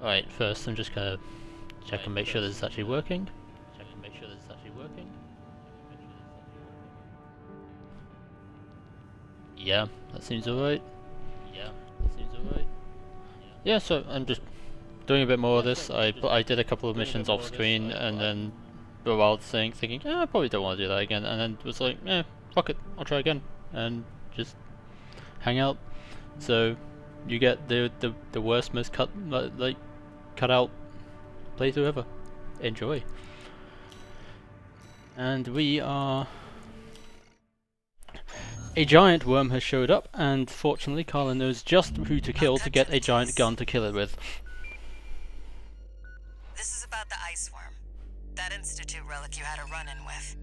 Alright, first I'm just gonna check and make sure this is actually working. Yeah, that seems alright. Yeah, so I'm just doing a bit more of this. I did a couple of missions off screen and then while thinking, I probably don't want to do that again, and then was like, fuck it, I'll try again, and just hang out. So you get the worst, most cut out playthrough ever. Enjoy. And we are. A giant worm has showed up, and fortunately Carla knows just who to kill to get a giant gun to kill it with. This is about the ice worm. That Institute relic you had a run-in with.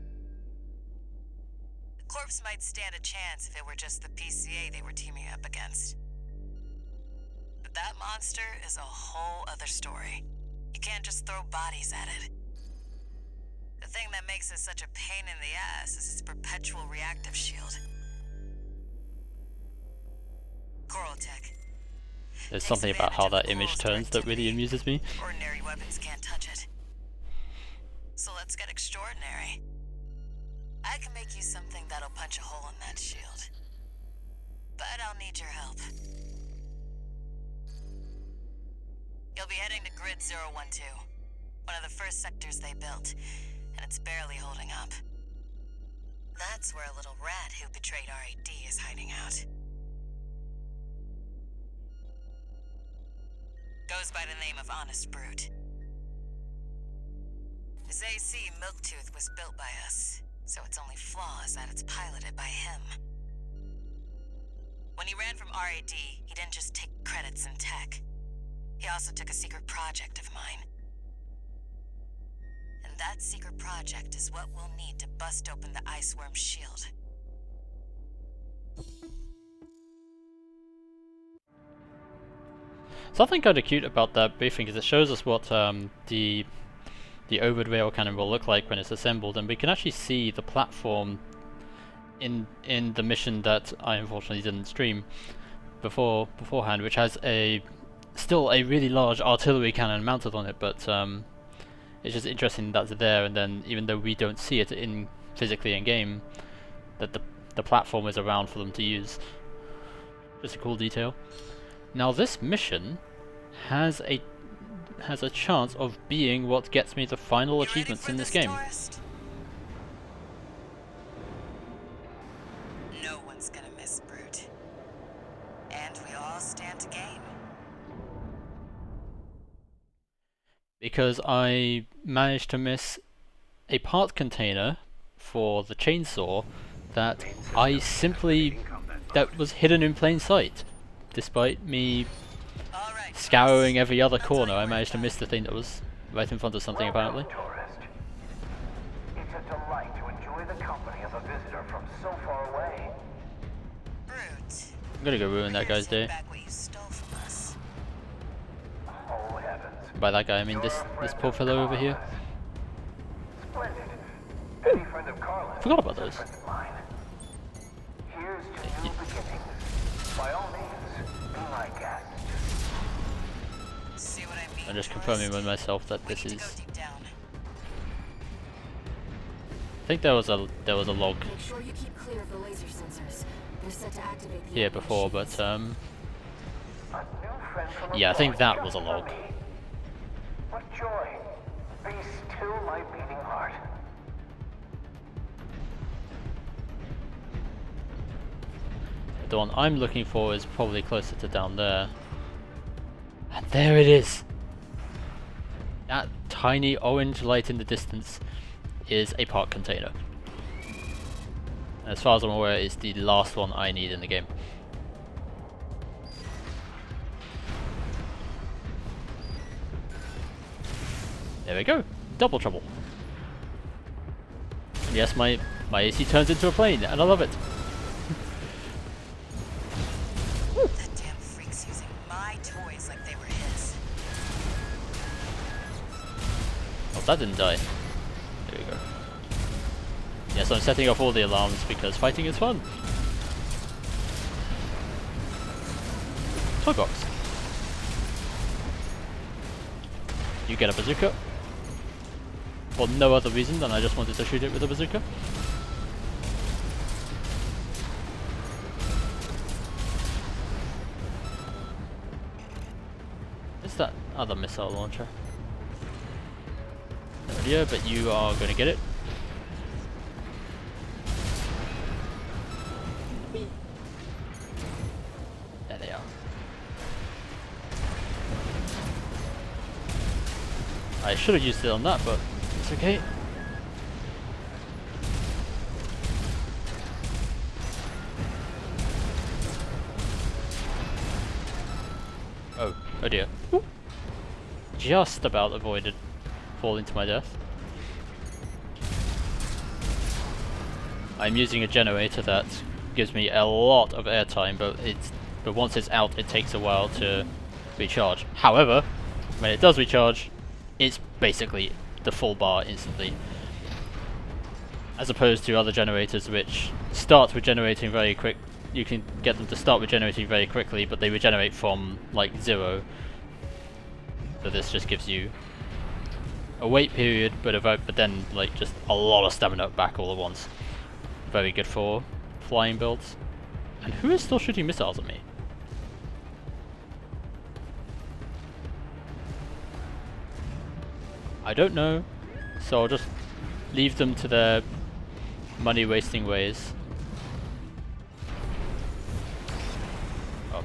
The corpse might stand a chance if it were just the PCA they were teaming up against. But that monster is a whole other story. You can't just throw bodies at it. The thing that makes it such a pain in the ass is its perpetual reactive shield. Coral tech. There's something about how that image turns that really amuses me. Ordinary weapons can't touch it. So let's get extraordinary. I can make you something that'll punch a hole in that shield. But I'll need your help. You'll be heading to Grid 012, one of the first sectors they built, and it's barely holding up. That's where a little rat who betrayed RAD is hiding out. Goes by the name of Honest Brute. His AC Milktooth was built by us, so its only flaw is that it's piloted by him. When he ran from RAD, he didn't just take credits in tech. He also took a secret project of mine. And that secret project is what we'll need to bust open the ice worm's shield. Something kind of cute about that briefing is it shows us what the overhead rail cannon will look like when it's assembled, and we can actually see the platform in the mission that I unfortunately didn't stream beforehand, which has still a really large artillery cannon mounted on it, but it's just interesting that's there, and then even though we don't see it physically in game, that the platform is around for them to use. Just a cool detail. Now this mission has a chance of being what gets me the final achievements in this game. No one's gonna miss Brute. And we all stand to gain. Because I managed to miss a part container for the chainsaw that that was hidden in plain sight. Despite me scouring every other corner, I managed to miss the thing that was right in front of something, apparently. It's a delight to enjoy the company of a visitor from so far away. I'm gonna go ruin that guy's day. Oh heavens. By that guy, I mean this poor fellow over here. Splendid. Any friend of Carla's. Forgot about those. Here's to new beginnings. By all means. I'm just confirming with myself that this is. I think there was a log here before, but yeah, I think that was a log. What joy! Be still my beating heart. The one I'm looking for is probably closer to down there. And there it is! That tiny orange light in the distance is a part container. And as far as I'm aware, it's the last one I need in the game. There we go! Double trouble! And yes, my AC turns into a plane, and I love it! That didn't die. There we go. Yes, I'm setting off all the alarms because fighting is fun. Toy box. You get a bazooka. For no other reason than I just wanted to shoot it with a bazooka. Is that other missile launcher? No idea, but you are going to get it. There they are. I should have used it on that, but it's okay. Oh dear. Ooh. Just about avoided falling to my death. I'm using a generator that gives me a lot of airtime, but once it's out, it takes a while to recharge. However, when it does recharge, it's basically the full bar instantly. As opposed to other generators which start regenerating very quick. You can get them to start regenerating very quickly, but they regenerate from like 0. So this just gives you a wait period, but then like just a lot of stamina back all at once. Very good for flying builds. And who is still shooting missiles at me? I don't know, so I'll just leave them to their money wasting ways. Oh.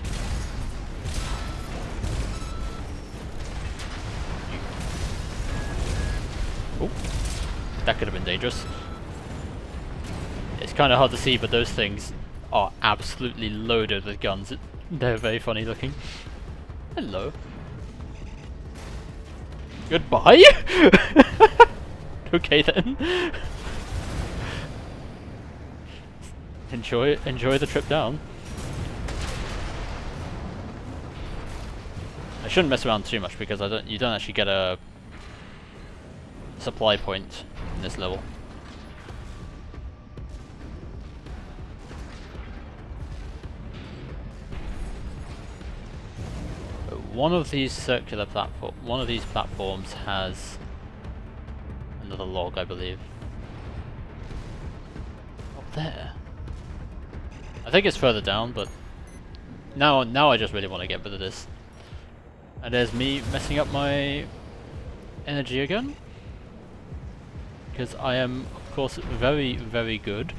Oh, that could have been dangerous. It's kind of hard to see, but those things are absolutely loaded with guns. They're very funny looking. Hello. Goodbye? Okay then. Enjoy the trip down. I shouldn't mess around too much because you don't actually get a supply point in this level. One of these platforms has another log, I believe. Up there. I think it's further down, but now I just really want to get rid of this. And there's me messing up my energy again, because I am, of course, very, very good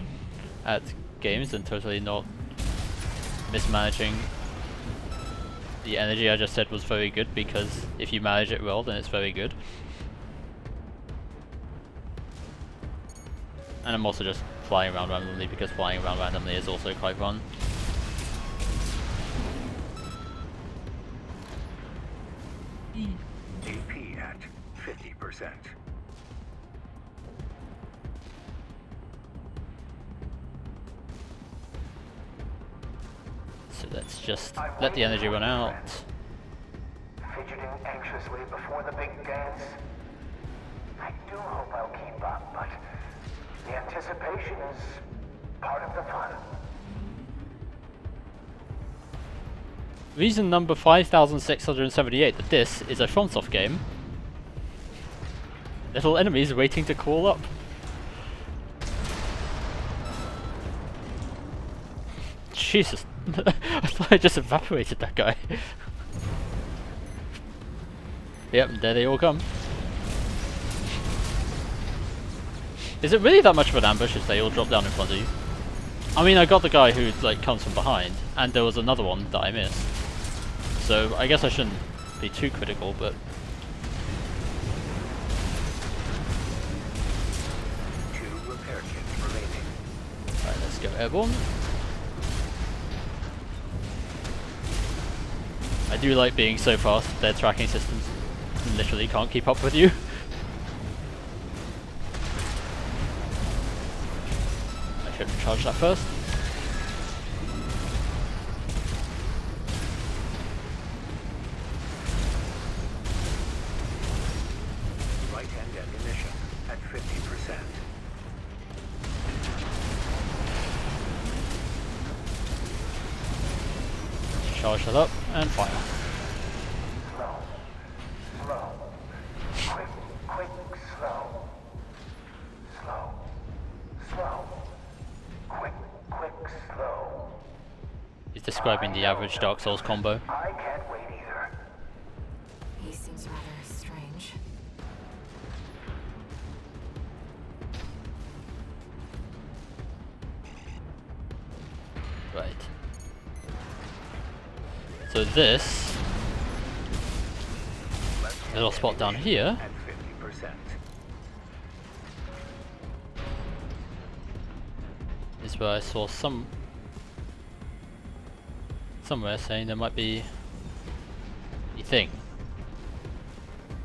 at games and totally not mismanaging. The energy I just said was very good, because if you manage it well, then it's very good. And I'm also just flying around randomly, because flying around randomly is also quite fun. AP at 50%. So let's just let the energy run out. Fidgeting anxiously before the big dance. I do hope I'll keep up, but the anticipation is part of the fun. Reason number 5678 that this is a FromSoft game. Little enemies waiting to call up. Jesus. I thought I just evaporated that guy. Yep, there they all come. Is it really that much of an ambush if they all drop down in front of you? I mean, I got the guy who like comes from behind, and there was another one that I missed. So I guess I shouldn't be too critical, but... Two repair kits remaining. Alright, let's go airborne. I do like being so fast, their tracking systems literally can't keep up with you. I should recharge that first. Right-hand ammunition at 50%. Charge that up and fire. Slow. describing the average Dark Souls combo. I can't wait either. He seems rather strange. Right. So this little spot down here At 50%. is where I saw somewhere saying there might be a thing.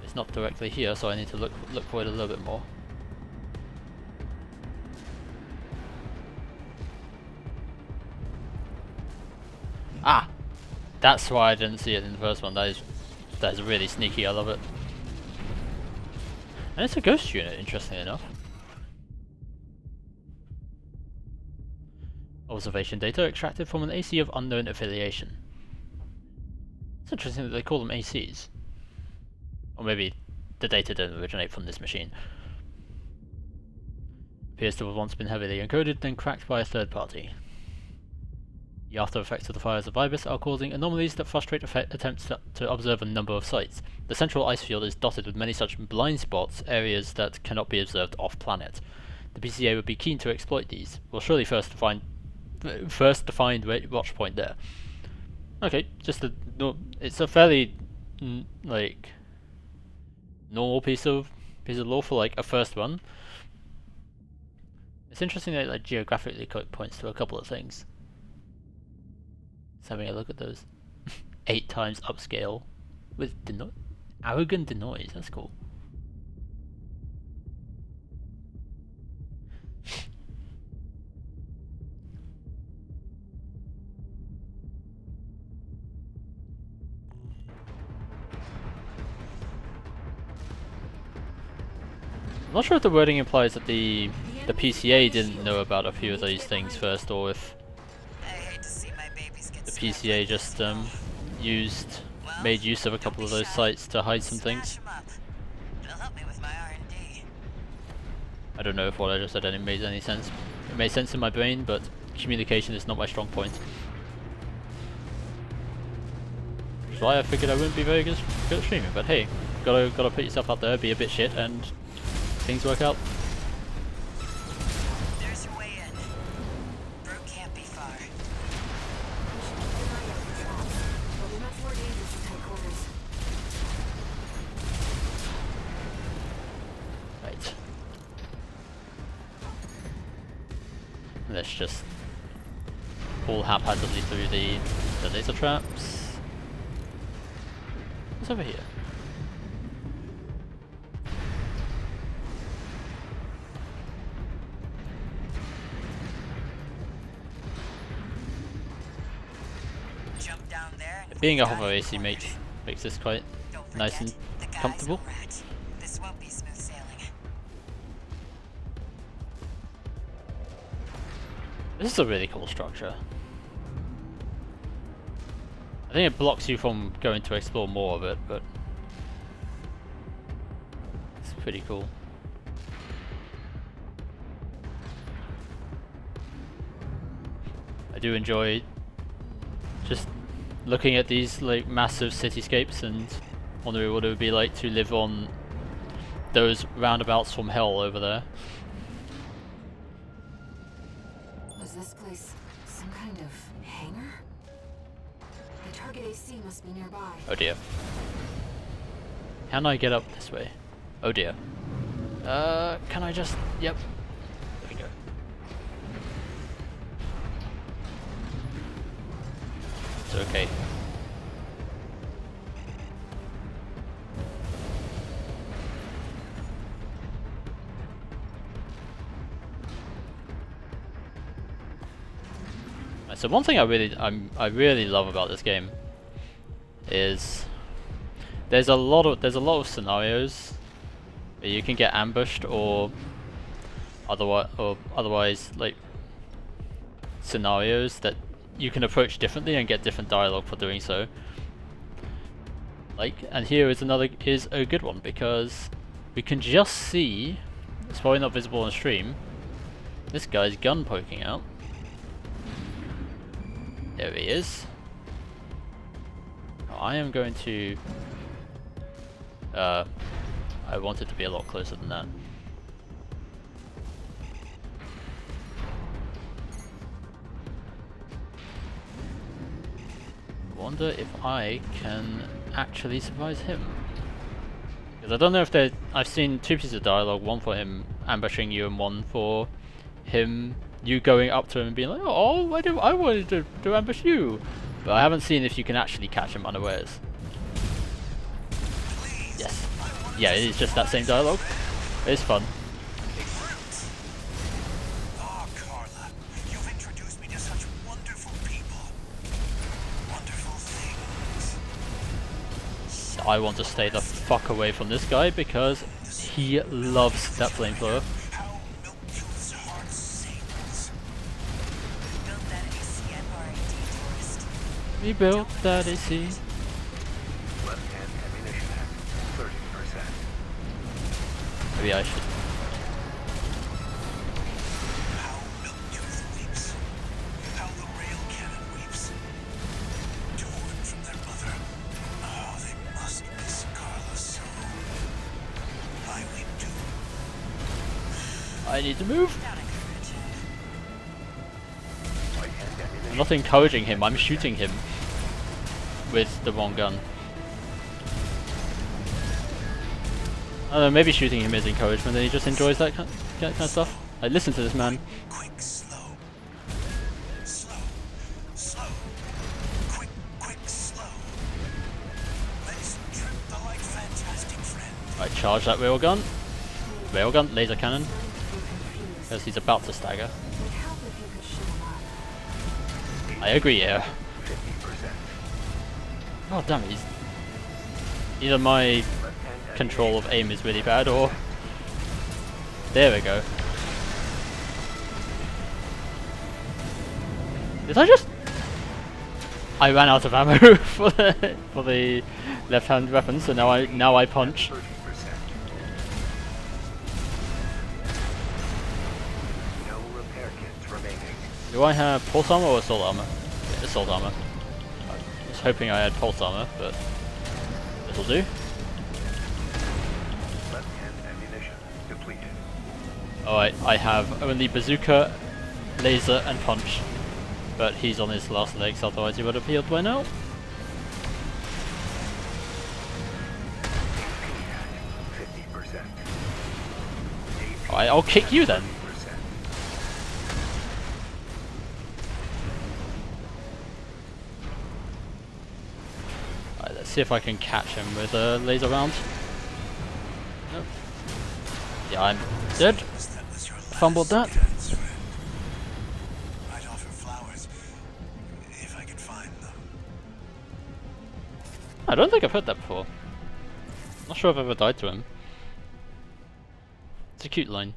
It's not directly here, so I need to look for it a little bit more. Ah! That's why I didn't see it in the first one. That is really sneaky, I love it. And it's a ghost unit, interestingly enough. Observation data extracted from an AC of unknown affiliation. It's interesting that they call them ACs. Or maybe the data didn't originate from this machine. Appears to have once been heavily encoded, then cracked by a third party. The after effects of the fires of Ibis are causing anomalies that frustrate attempts to observe a number of sites. The central ice field is dotted with many such blind spots, areas that cannot be observed off-planet. The PCA would be keen to exploit these. We'll surely first define watch point there. Okay, it's a fairly like normal piece of lore for like a first one. It's interesting that it like geographically points to a couple of things. Just having a look at those. 8 times upscale with arrogant denoise. That's cool. I'm not sure if the wording implies that the PCA didn't know about a few of these things first, or if I hate to see my babies get the smacked PCA like just this. made use of a couple of those sites to hide some things. Smash 'em up. It'll help me with my R&D. I don't know if what I just said made any sense. It made sense in my brain, but communication is not my strong point. Which is why I figured I wouldn't be very good at streaming. But hey, gotta put yourself out there, be a bit shit, and things work out. There's your way in. Brute can't be far. But we're much more dangerous in tight quarters. Right. Let's just pull haphazardly through the laser traps. What's over here? Jump down there and Being a we've got hover it AC cornered. makes this quite Don't nice forget, and the guy's a comfortable. rat. This won't be smooth sailing. This is a really cool structure. I think it blocks you from going to explore more of it, but it's pretty cool. I do enjoy just looking at these like massive cityscapes and wondering what it would be like to live on those roundabouts from hell over there. Was this place some kind of hangar? The target AC must be nearby. Oh dear. Can I get up this way? Oh dear. Can I just... Yep. There we go. It's okay. So one thing I really love about this game is there's a lot of scenarios where you can get ambushed or otherwise like scenarios that you can approach differently and get different dialogue for doing so. Like, and here is a good one because we can just see, it's probably not visible on stream, this guy's gun poking out. There he is. I am going to... I want it to be a lot closer than that. Wonder if I can actually surprise him. Because I don't know if they... I've seen two pieces of dialogue, one for him ambushing you and one for him, you going up to him and being like, oh, I wanted to ambush you. But I haven't seen if you can actually catch him unawares. Yes. Yeah, it's just that same dialogue. It's fun. Oh, Carla, you've introduced me to such wonderful people. Wonderful things. I want to stay the fuck away from this guy because he loves that flamethrower. How Milktooth's heart sings. Built that ACN RID tourist. We built that AC. Left-hand ammunition at 30%. Maybe I should. How Milktooth weeps. How the rail cannon weeps. Torn from their mother. Oh, they must miss Carla so. I weep too. I need to move. Don't encourage it. Right-hand ammunition. I'm not encouraging him, I'm shooting him with the wrong gun. I don't know, maybe shooting him is encouragement and he just enjoys that kind of stuff. Like, listen to this man. Quick, slow. Slow. Slow. Quick, quick, slow. Let's trip the like fantastic friend. Right, charge that railgun. Railgun, laser cannon. Because he's about to stagger. Would help if you could shoot him up. I agree, yeah. 50%. Oh damn it, he's... Either my Left-hand control of aim is really bad or... There we go. Did I just... I ran out of ammo for the left-hand weapon, so now I punch. 30%. No repair kits remaining. Do I have pulse armor or assault armor? Yeah, assault armor. I was hoping I had pulse armor, but this'll do. Left-hand ammunition depleted. Alright, I have only bazooka, laser, and punch. But he's on his last legs, otherwise he would have healed by now. AP at 50%. Alright, I'll kick you then. 30%. Alright, let's see if I can catch him with a laser round. Nope. Yeah, I'm dead. That was your Fumbled that. last chance, friend. I'd offer flowers if I could find them. I don't think I've heard that before. Not sure if I've ever died to him. It's a cute line.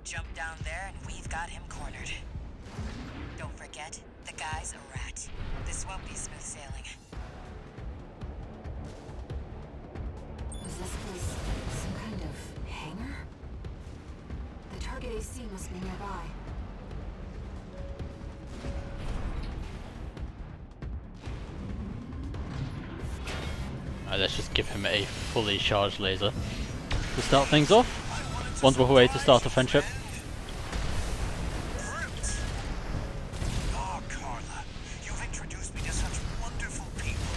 Jump down there and we've got him cornered. Don't forget, the guy's a rat. This won't be smooth sailing. Was this place some kind of hangar? The target AC must be nearby. Alright, let's just give him a fully charged laser to start things off. Wonderful way to start a friendship. Oh, Carla, you've introduced me to such wonderful people.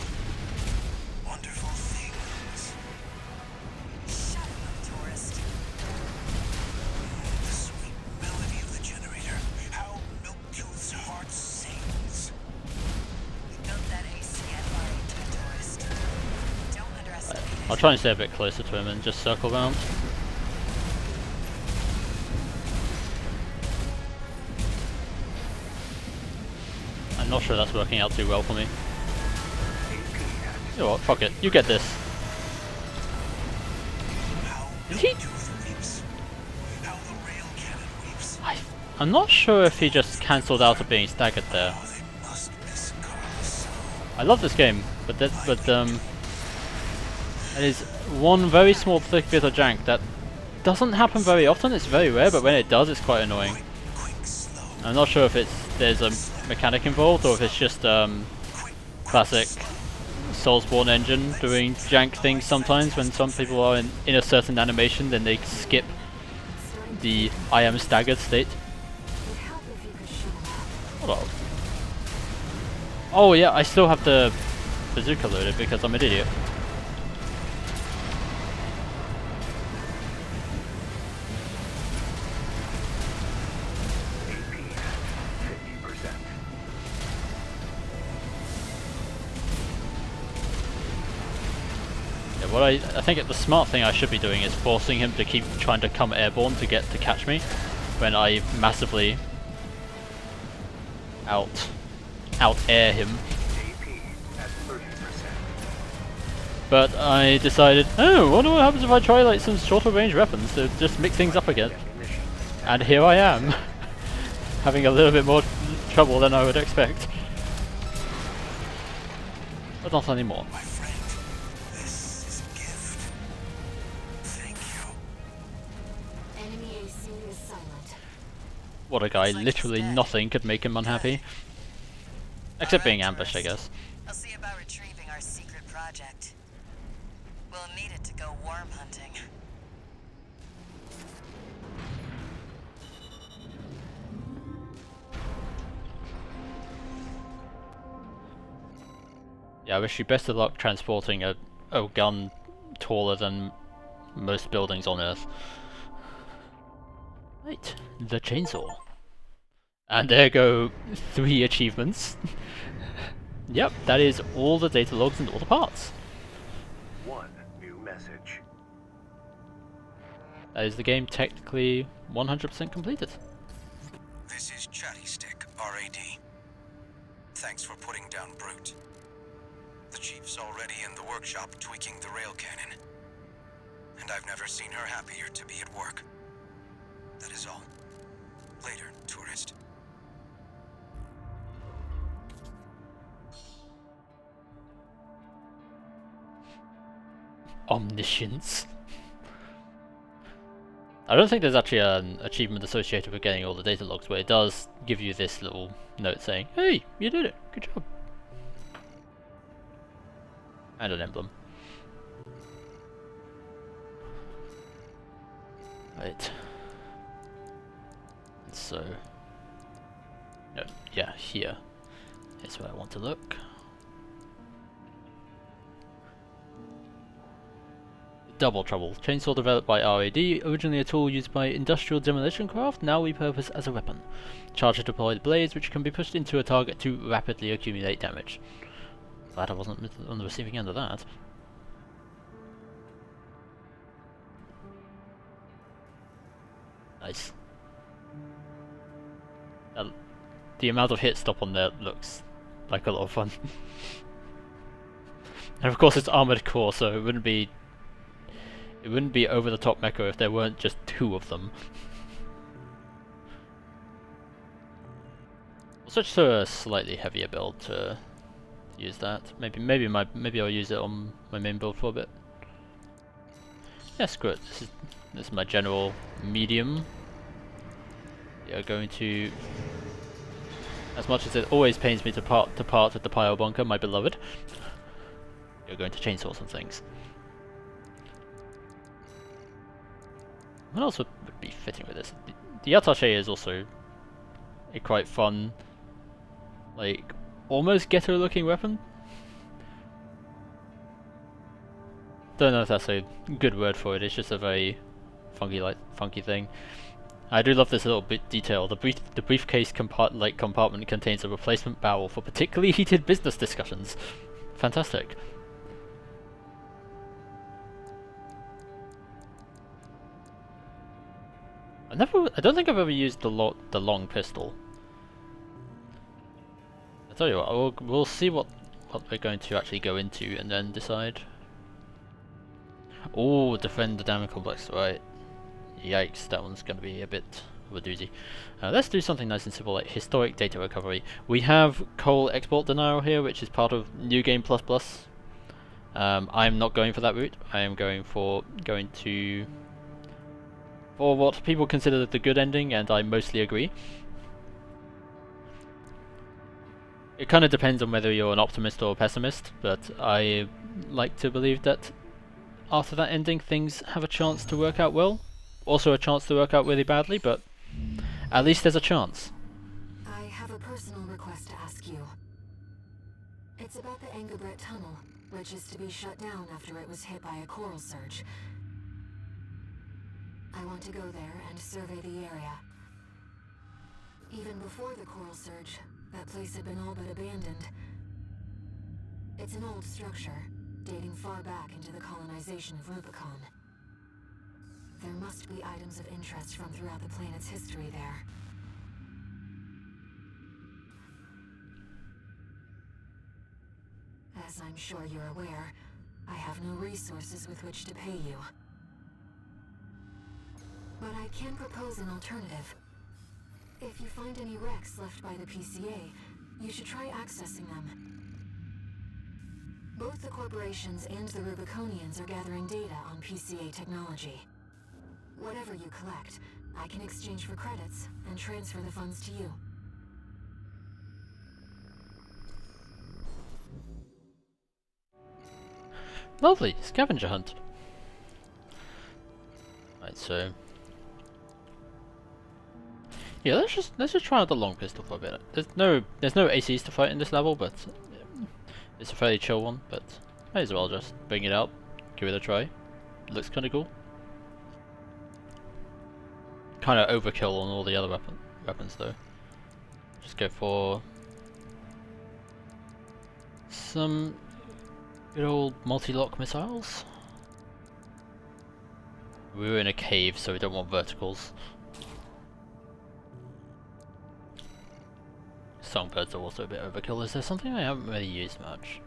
Wonderful things. Shut up, tourist. The sweet melody of the generator. How Milktooth's heart sings. We built that ACN RID tourist. Don't underestimate I'll it. try and stay a bit closer to him and just circle around. I'm not sure that's working out too well for me. You know what, fuck it, you get this. How Did he? Milktooth weeps. How the rail cannon weeps. I'm not sure if he just cancelled out of being staggered there. Oh, they must miss Carla so. I love this game, but it is one very small thick bit of jank that doesn't happen very often, it's very rare, but when it does, it's quite annoying. Quick, slow. I'm not sure if there's a mechanic involved or if it's just classic Soulsborne engine doing jank things sometimes. When some people are in a certain animation, then they skip the I am staggered state. Would help if you could shut him up. Hold on. Oh yeah, I still have the bazooka loaded because I'm an idiot. Yeah, what I think the smart thing I should be doing is forcing him to keep trying to come airborne to catch me when I massively out air him. But I decided, oh, wonder what happens if I try like some shorter range weapons to just mix things up again. And here I am, having a little bit more trouble than I would expect. But not anymore. My friend, this is a gift. Thank you. Enemy AC is silent. What a guy, literally nothing could make him unhappy. Except being ambushed, I guess. I'll see about retrieving our secret project. We'll need it to go worm hunting. Yeah, I wish you best of luck transporting a gun taller than most buildings on Earth. Right, the chainsaw. And there go 3 achievements. Yep, that is all the data logs and all the parts. One new message. That is the game technically 100% completed. This is Chatty Stick, RAD. Thanks for putting down Brute. The Chief's already in the workshop tweaking the rail cannon. And I've never seen her happier to be at work. That is all. Later, tourist. Omniscience. I don't think there's actually an achievement associated with getting all the data logs, but it does give you this little note saying, hey, you did it, good job. And an emblem. Right. So... no, yeah, here is where I want to look. Double Trouble. Chainsaw developed by RAD, originally a tool used by industrial demolition craft, now repurposed as a weapon. Charge deployed blades which can be pushed into a target to rapidly accumulate damage. Glad I wasn't on the receiving end of that. Nice. The amount of hit stop on there looks like a lot of fun. And of course it's armored core, so it wouldn't be over the top mecha if there weren't just 2 of them. I'll switch to a slightly heavier build to use that. Maybe I'll use it on my main build for a bit. Yeah, screw it. This is my general medium. Yeah, going to, as much as it always pains me to part with the pile bunker, my beloved. You're going to chainsaw some things. What else would be fitting with this? The attaché is also a quite fun, like, almost ghetto-looking weapon. Don't know if that's a good word for it. It's just a very funky thing. I do love this little bit detail. The briefcase compartment contains a replacement barrel for particularly heated business discussions. Fantastic. I don't think I've ever used the long pistol. I tell you what, we'll see what we're going to actually go into and then decide. Oh, defend the damage complex, right? Yikes, that one's going to be a bit of a doozy. Let's do something nice and simple like historic data recovery. We have coal export denial here, which is part of New Game Plus Plus. I'm not going for that route. I am going to for what people consider the good ending, and I mostly agree. It kind of depends on whether you're an optimist or a pessimist, but I like to believe that after that ending things have a chance to work out well. Also a chance to work out really badly, but at least there's a chance. I have a personal request to ask you. It's about the Engerbret Tunnel, which is to be shut down after it was hit by a coral surge. I want to go there and survey the area. Even before the coral surge, that place had been all but abandoned. It's an old structure, dating far back into the colonization of Rubicon. There must be items of interest from throughout the planet's history there. As I'm sure you're aware, I have no resources with which to pay you. But I can propose an alternative. If you find any wrecks left by the PCA, you should try accessing them. Both the corporations and the Rubiconians are gathering data on PCA technology. Whatever you collect, I can exchange for credits and transfer the funds to you. Lovely, scavenger hunt. Right, so yeah, let's just try out the long pistol for a bit. There's no ACs to fight in this level, but it's a fairly chill one. But might as well just bring it out, give it a try. It looks kind of cool. Kind of overkill on all the other weapons though. Just go for some good old multi-lock missiles. We were in a cave, so we don't want verticals. Songbirds are also a bit overkill. Is there something I haven't really used much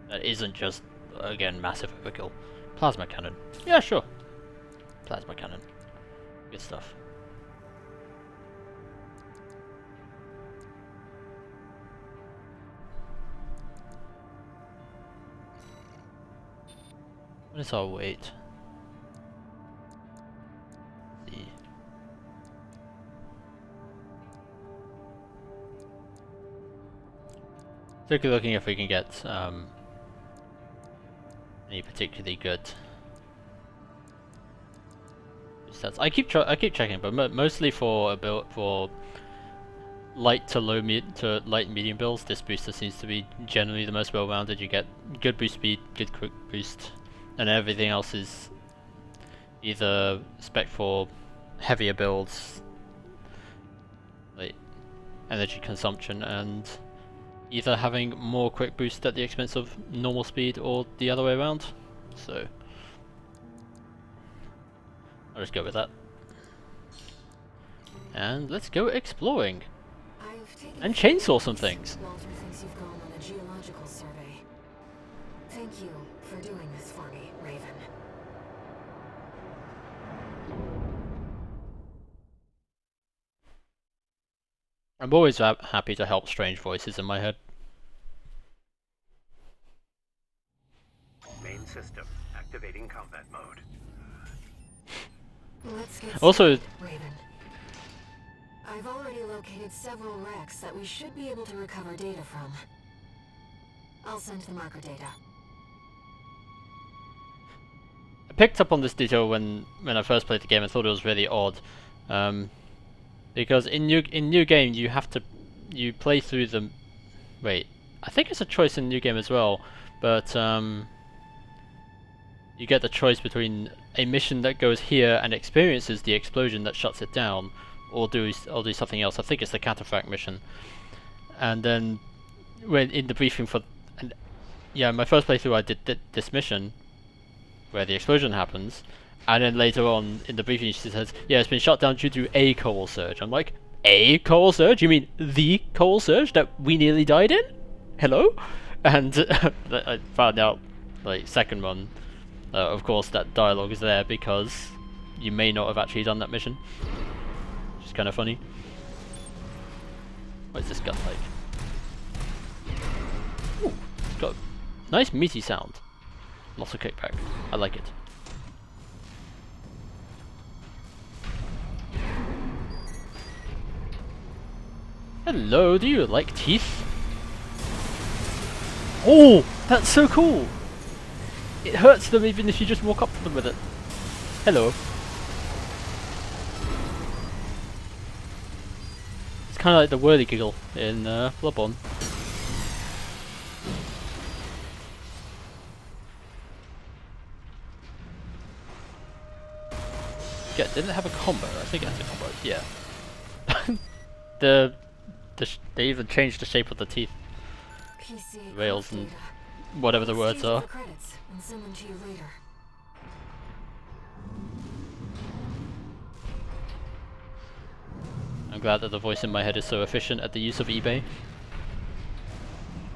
that isn't just, again, massive overkill? Plasma cannon. Yeah, sure. Plasma cannon. Good stuff. What is our weight? Let's see. Particularly looking if we can get any particularly good stats. I keep checking, but mostly for a build for light to light and medium builds, this booster seems to be generally the most well-rounded. You get good boost speed, good quick boost, and everything else is either spec for heavier builds, like energy consumption, and either having more quick boost at the expense of normal speed or the other way around. So I'll just go with that. And let's go exploring and chainsaw some things. Walter thinks you've gone on a geological survey. Thank you for doing this for me, Raven. I'm always happy to help strange voices in my head. Main system activating combat mode. Let's get Also, started, Raven. I've already located several wrecks that we should be able to recover data from. I'll send the marker data. I picked up on this detail when I first played the game. I thought it was really odd, because in new game you play through the. Wait, I think it's a choice in new game as well, but you get the choice between a mission that goes here and experiences the explosion that shuts it down, or do something else. I think it's the cataphract mission. And then when in the briefing for, yeah, my first playthrough I did this mission where the explosion happens, and then later on in the briefing she says, yeah, it's been shut down due to a coral surge. I'm like, a coral surge? You mean the coral surge that we nearly died in? Hello? And I found out, like, second run, of course that dialogue is there because you may not have actually done that mission. Which is kind of funny. What is this gun like? Ooh, it's got a nice meaty sound. Lots of kickback. I like it. Hello, do you like teeth? Oh, that's so cool! It hurts them even if you just walk up to them with it. Hello. It's kind of like the whirly-giggle in Bloodborne. Yeah, didn't it have a combo? I think it has a combo. Yeah. They even changed the shape of the teeth, PCA rails, craft and data. whatever the words Exchange are. the credits and send them to you later. I'm glad that the voice in my head is so efficient at the use of eBay.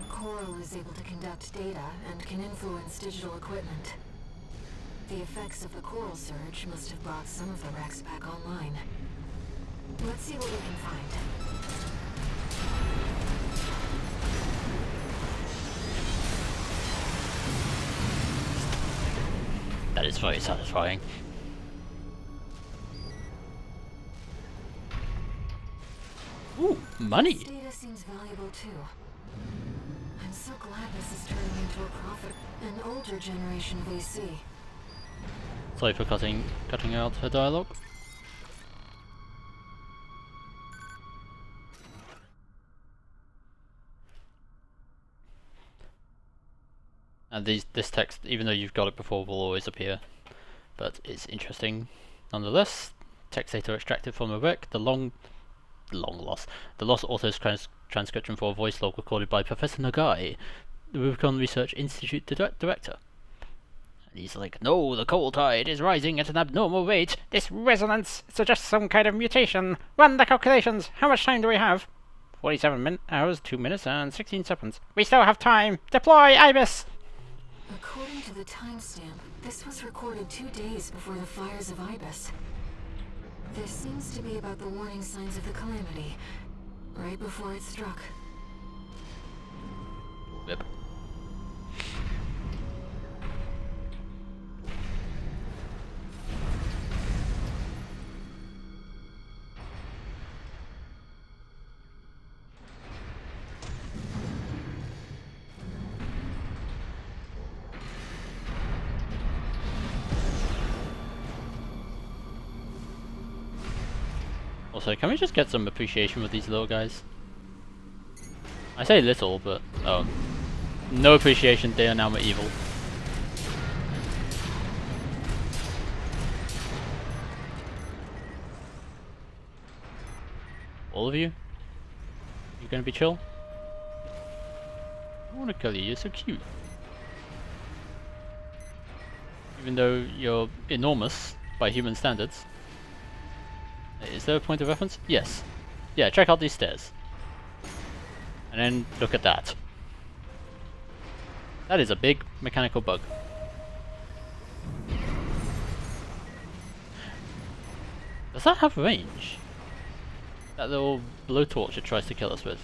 Coral is able to conduct data and can influence digital equipment. The effects of the coral surge must have brought some of the wrecks back online. Let's see what we can find. That is very satisfying. Ooh, money! This data seems valuable too. I'm so glad this is turning into a profit. An older generation of AC. Sorry for cutting out her dialogue. And this text, even though you've got it before, will always appear. But it's interesting nonetheless. Text data extracted from a wreck. The lost author's transcription for a voice log recorded by Professor Nagai, the Rubicon Research Institute director. And he's like, no, the coal tide is rising at an abnormal rate. This resonance suggests some kind of mutation. Run the calculations. How much time do we have? 47 hours, 2 minutes, and 16 seconds. We still have time. Deploy Ibis! According to the timestamp, this was recorded 2 days before the fires of Ibis. This seems to be about the warning signs of the calamity, right before it struck. Yep. Also, can we just get some appreciation with these little guys? I say little, but oh, no appreciation. They are now evil. All of you? You gonna be chill? I wanna kill you. You're so cute. Even though you're enormous by human standards. Is there a point of reference? Yes. Yeah, check out these stairs. And then look at that. That is a big mechanical bug. Does that have range? That little blowtorch it tries to kill us with.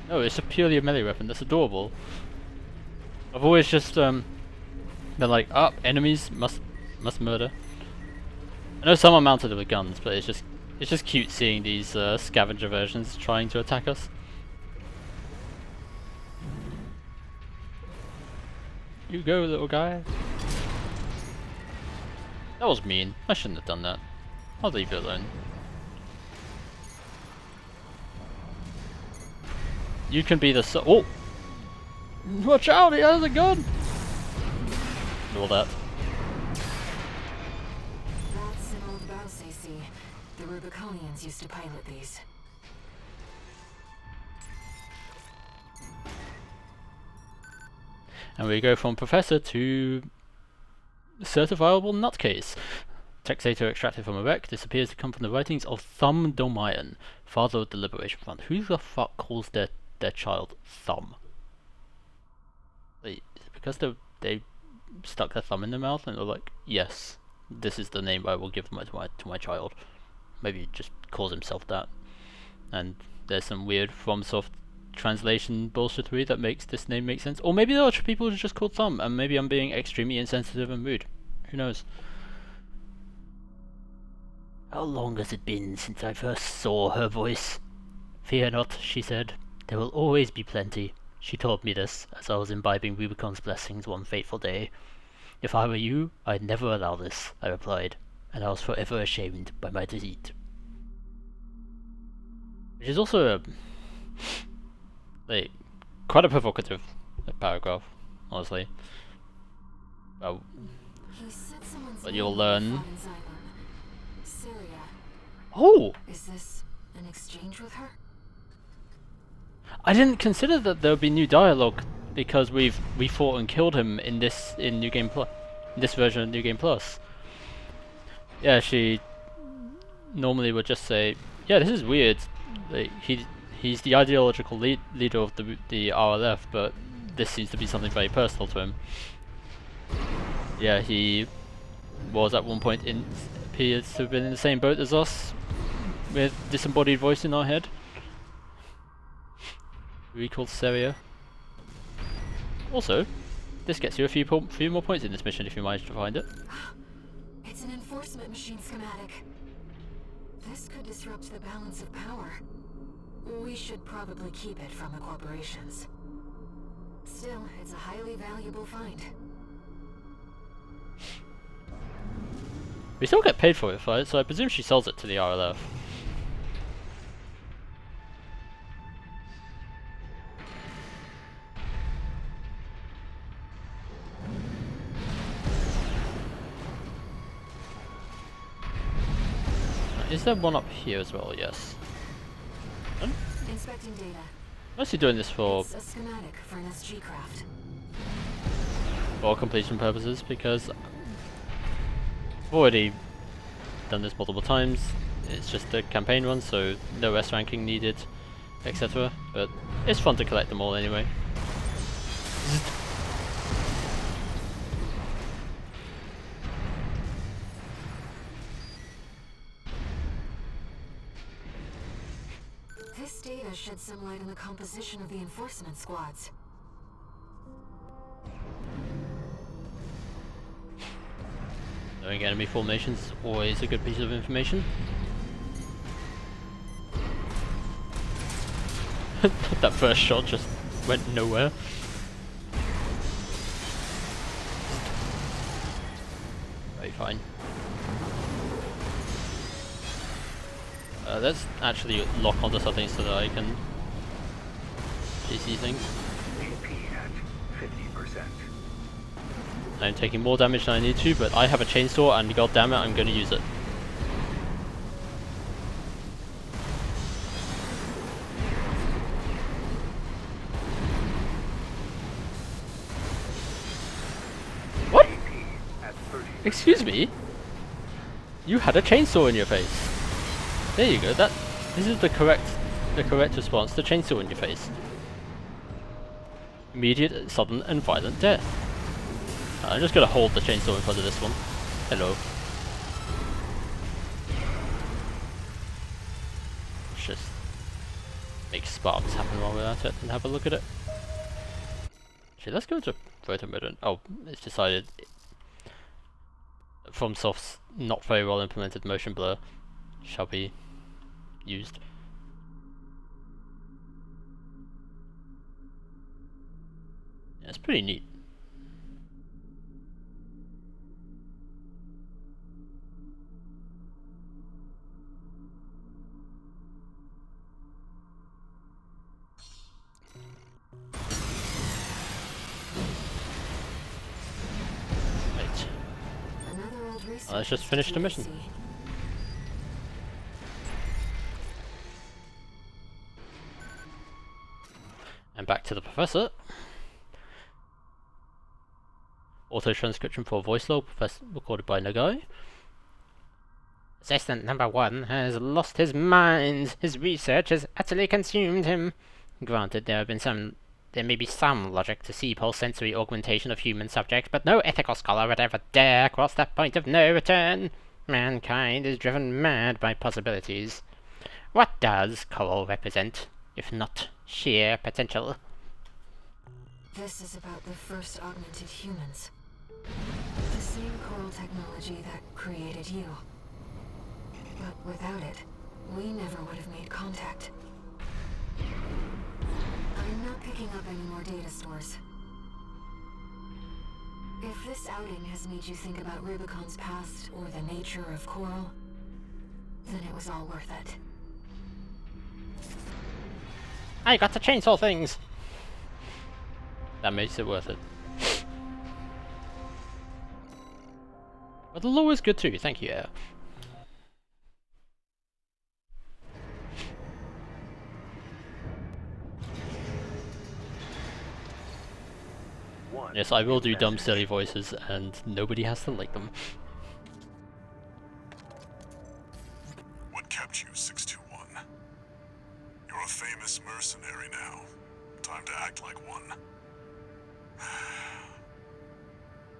No, it's purely a melee weapon. That's adorable. I've always just been like, enemies must murder. I know some are mounted with guns, but it's just cute seeing these scavenger versions trying to attack us. You go, little guy. That was mean. I shouldn't have done that. I'll leave it alone. You can be the oh! Watch out! He has a gun. All that. That's an old Baus AC. The Rubiconians used to pilot these. And we go from professor to certifiable nutcase. Text data extracted from a wreck. This appears to come from the writings of Thumb Domayan, father of the Liberation Front. Who the fuck calls their child Thumb? Wait, is it because they stuck their thumb in their mouth and they're like, yes, this is the name I will give to my child. Maybe he just calls himself that. And there's some weird FromSoft translation bullshittery that makes this name make sense. Or maybe there are people who just called Thumb, and maybe I'm being extremely insensitive and rude. Who knows? How long has it been since I first saw her voice? Fear not, she said. There will always be plenty. She told me this as I was imbibing Rubicon's blessings one fateful day. If I were you, I'd never allow this, I replied, and I was forever ashamed by my deceit. Which is also like quite a provocative paragraph, honestly. Well, but you'll learn. Oh! Is this an exchange with her? I didn't consider that there would be new dialogue because we fought and killed him in New Game Plus, in this version of New Game Plus. Yeah, she normally would just say, "Yeah, this is weird. Like, he's the ideological leader of the RLF, but this seems to be something very personal to him." Yeah, he was at one point appears to have been in the same boat as us, with disembodied voice in our head. Recalled Seria. Also, this gets you a few more points in this mission if you manage to find it. It's an enforcement machine schematic. This could disrupt the balance of power. We should probably keep it from the corporations. Still, it's a highly valuable find. We still get paid for it, right? So I presume she sells it to the RLF. Is there one up here as well? Yes. Inspecting data. Mostly doing this for It's a schematic for an SG craft. completion purposes because I've already done this multiple times. It's just a campaign run, so no S ranking needed, etc. But it's fun to collect them all anyway. This data sheds some light on the composition of the enforcement squads. Knowing enemy formations is always a good piece of information. That first shot just went nowhere. Very fine. Let's actually lock onto something so that I can see things. AP at 50%. I'm taking more damage than I need to, but I have a chainsaw and god damn it, I'm gonna use it. What? AP at 30%. Excuse me? You had a chainsaw in your face. There you go. This is the correct response to chainsaw in your face. Immediate, sudden, and violent death. I'm just gonna hold the chainsaw in front of this one. Hello. Let's just make sparks happen while we're at it and have a look at it. Actually, let's go into photo mode. Oh, it's decided FromSoft's not very well implemented motion blur shall be used. Yeah, it's pretty neat. Right. Another old research Let's just finish the mission. And back to the professor. Auto transcription for voice log recorded by Nagai. Assistant number 1 has lost his mind. His research has utterly consumed him. Granted, there may be some logic to C-pulse sensory augmentation of human subjects, but no ethical scholar would ever dare cross that point of no return. Mankind is driven mad by possibilities. What does Coral represent, if not sheer potential? This is about the first augmented humans. The same coral technology that created you. But without it, we never would have made contact. I'm not picking up any more data stores. If this outing has made you think about Rubicon's past or the nature of Coral, then it was all worth it. I got to chainsaw things! That makes it worth it. But the lore is good too, thank you, Air. Yes, I will do dumb, silly voices, and nobody has to like them. What kept you, 621? You're a famous mercenary now. Time to act like one.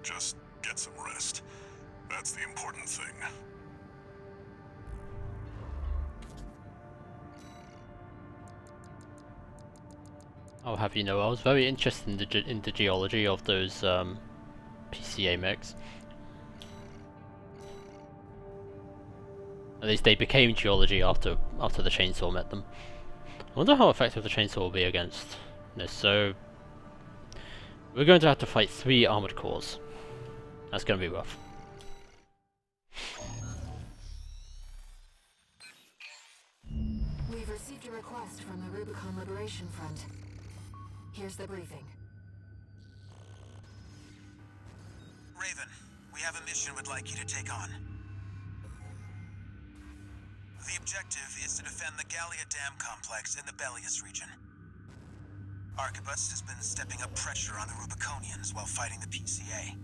Just get some rest. That's the important thing. I'll have you know, I was very interested in the geology of those PCA mechs. At least they became geology after the chainsaw met them. I wonder how effective the chainsaw will be against this. So we're going to have to fight 3 armored cores. That's going to be rough. We've received a request from the Rubicon Liberation Front. Here's the briefing. Raven, we have a mission we'd like you to take on. The objective is to defend the Gallia Dam complex in the Bellius region. Arquebus has been stepping up pressure on the Rubiconians while fighting the PCA.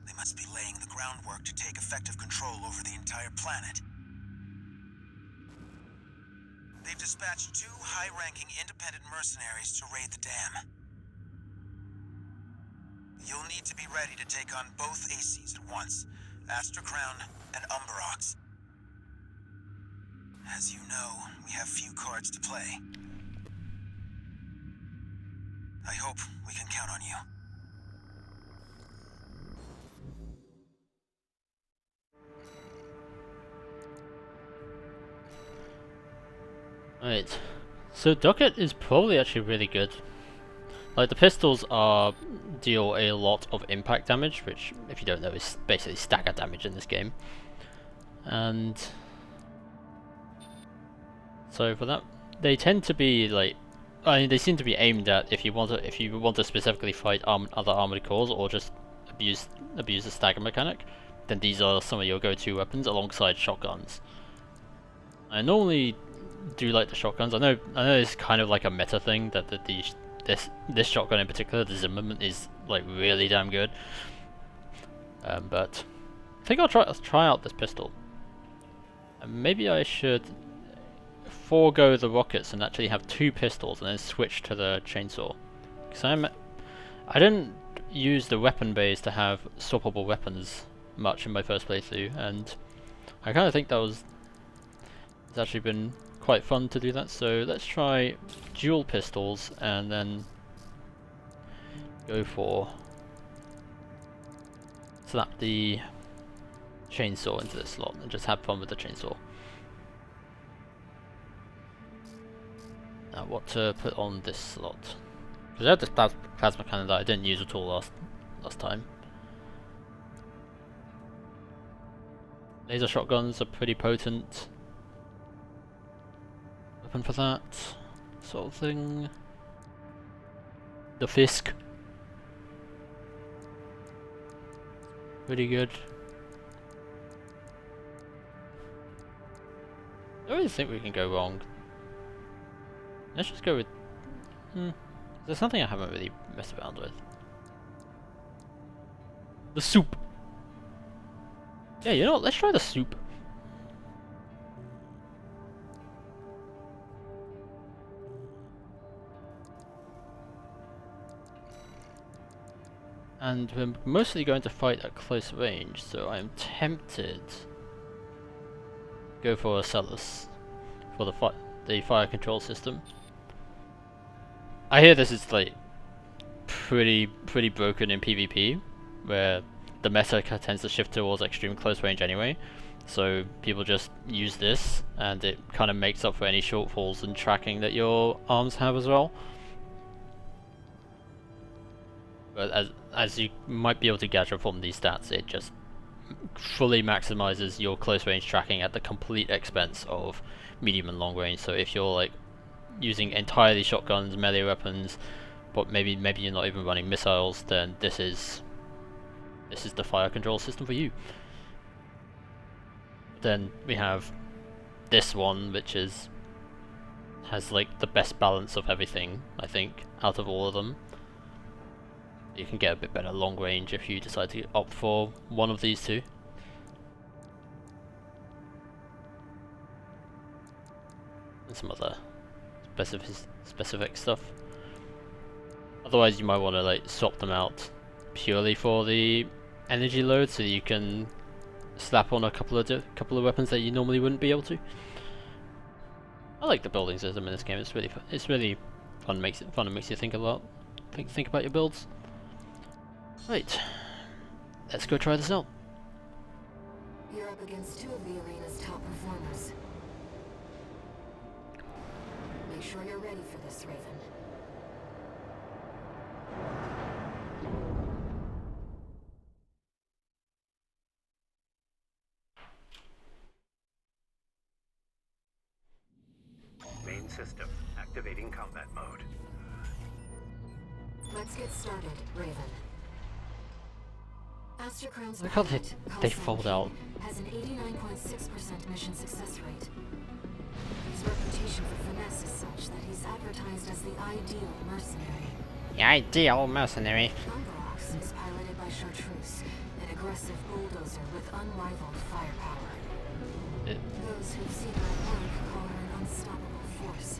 They must be laying the groundwork to take effective control over the entire planet. They've dispatched 2 high-ranking independent mercenaries to raid the dam. You'll need to be ready to take on both ACs at once, Astra Crown and Umberox. As you know, we have few cards to play. I hope we can count on you. Right, so Docket is probably actually really good. Like, the pistols deal a lot of impact damage, which, if you don't know, is basically stagger damage in this game. And so for that, they tend to be like, I mean, they seem to be aimed at if you want to specifically fight other armored cores or just abuse the stagger mechanic, then these are some of your go-to weapons alongside shotguns. I normally do like the shotguns. I know it's kind of like a meta thing that this shotgun in particular, the Zimmerman, is like really damn good. But I think I'll try out this pistol. And maybe I should forego the rockets and actually have 2 pistols and then switch to the chainsaw. Because I didn't use the weapon bays to have swappable weapons much in my first playthrough, and I kind of think it's actually been quite fun to do that. So let's try dual pistols and then go for slap the chainsaw into this slot and just have fun with the chainsaw. Now what to put on this slot? Because I had this plasma cannon that I didn't use at all last time. Laser shotguns are pretty potent. Weapon for that sort of thing. The Fisk. Pretty good. I don't really think we can go wrong. Let's just go with... There's something I haven't really messed around with. The soup! Yeah, you know what? Let's try the soup. And we're mostly going to fight at close range, so I'm tempted to go for a Cellus for the fire control system. I hear this is like pretty broken in PvP, where the meta tends to shift towards extreme close range anyway, so people just use this, and it kind of makes up for any shortfalls in tracking that your arms have as well. But as you might be able to gather from these stats, it just fully maximizes your close range tracking at the complete expense of medium and long range. So if you're like using entirely shotguns, melee weapons, but maybe you're not even running missiles, then this is the fire control system for you. Then we have this one, which has like the best balance of everything, I think, out of all of them. You can get a bit better long range if you decide to opt for one of these two. And some other specific stuff. Otherwise you might want to like swap them out purely for the energy load, so you can slap on a couple of weapons that you normally wouldn't be able to. I like the building system in this game. It's really fun. It's really fun. Makes it fun and makes you think a lot. Think about your builds. Right, let's go try this out. You're up against two of the arena's top performers. Make sure you're ready for this, Raven. Main system activating combat mode. Let's get started, Raven. Aster Crown's Look how pilot, they Carl fold Sankey, out. has an 89.6% mission success rate. His reputation for finesse is such that he's advertised as the ideal mercenary. The ideal mercenary. Umbrox is piloted by Chartreuse, an aggressive bulldozer with unrivaled firepower. Those who've seen her work call her an unstoppable force.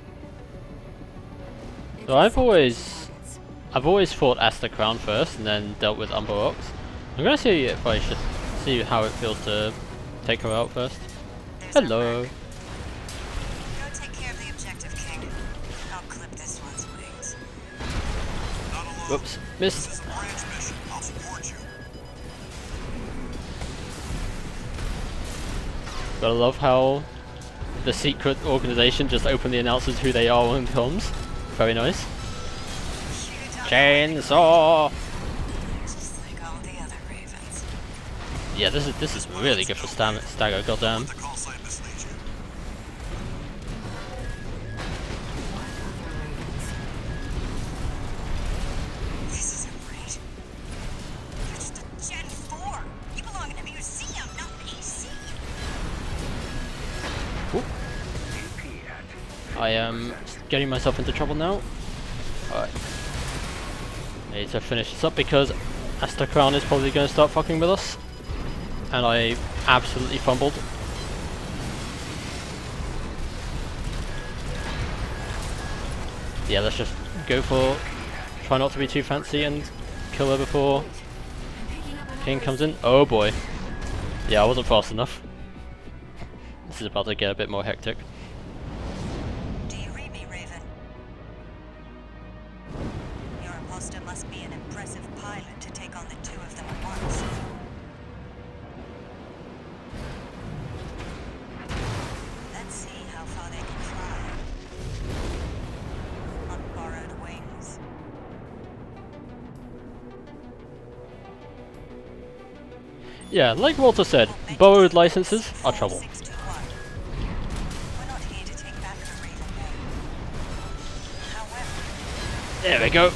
So I've always fought Aster Crown first and then dealt with Umbrox. I'm gonna see if I should see how it feels to take her out first. Hello. Go take care of the objective, King. I'll clip this one's wings. Whoops, missed. This is a branch mission. I'll support you. But I love how the secret organization just openly announces who they are when it comes. Very nice. Chainsaw! Just like all the other ravens. Yeah, this is really good for stagger. Goddamn. The call sign misleads you. This isn't right. You're just a Gen 4. You belong in a museum, not an AC. AP at I am getting myself into trouble now. Alright. I need to finish this up because Aster Crown is probably going to start fucking with us. And I absolutely fumbled. Yeah, let's just go for... Try not to be too fancy and kill her before King comes in. Oh boy. Yeah, I wasn't fast enough. This is about to get a bit more hectic. Do you read me, Raven? Your imposter must be an impressive pilot to take on the two of them at once. Let's see how far they can fly. On borrowed wings. Yeah, like Walter said, borrowed licenses are trouble. 621. We're not here to take back the Raven name. However, There we go.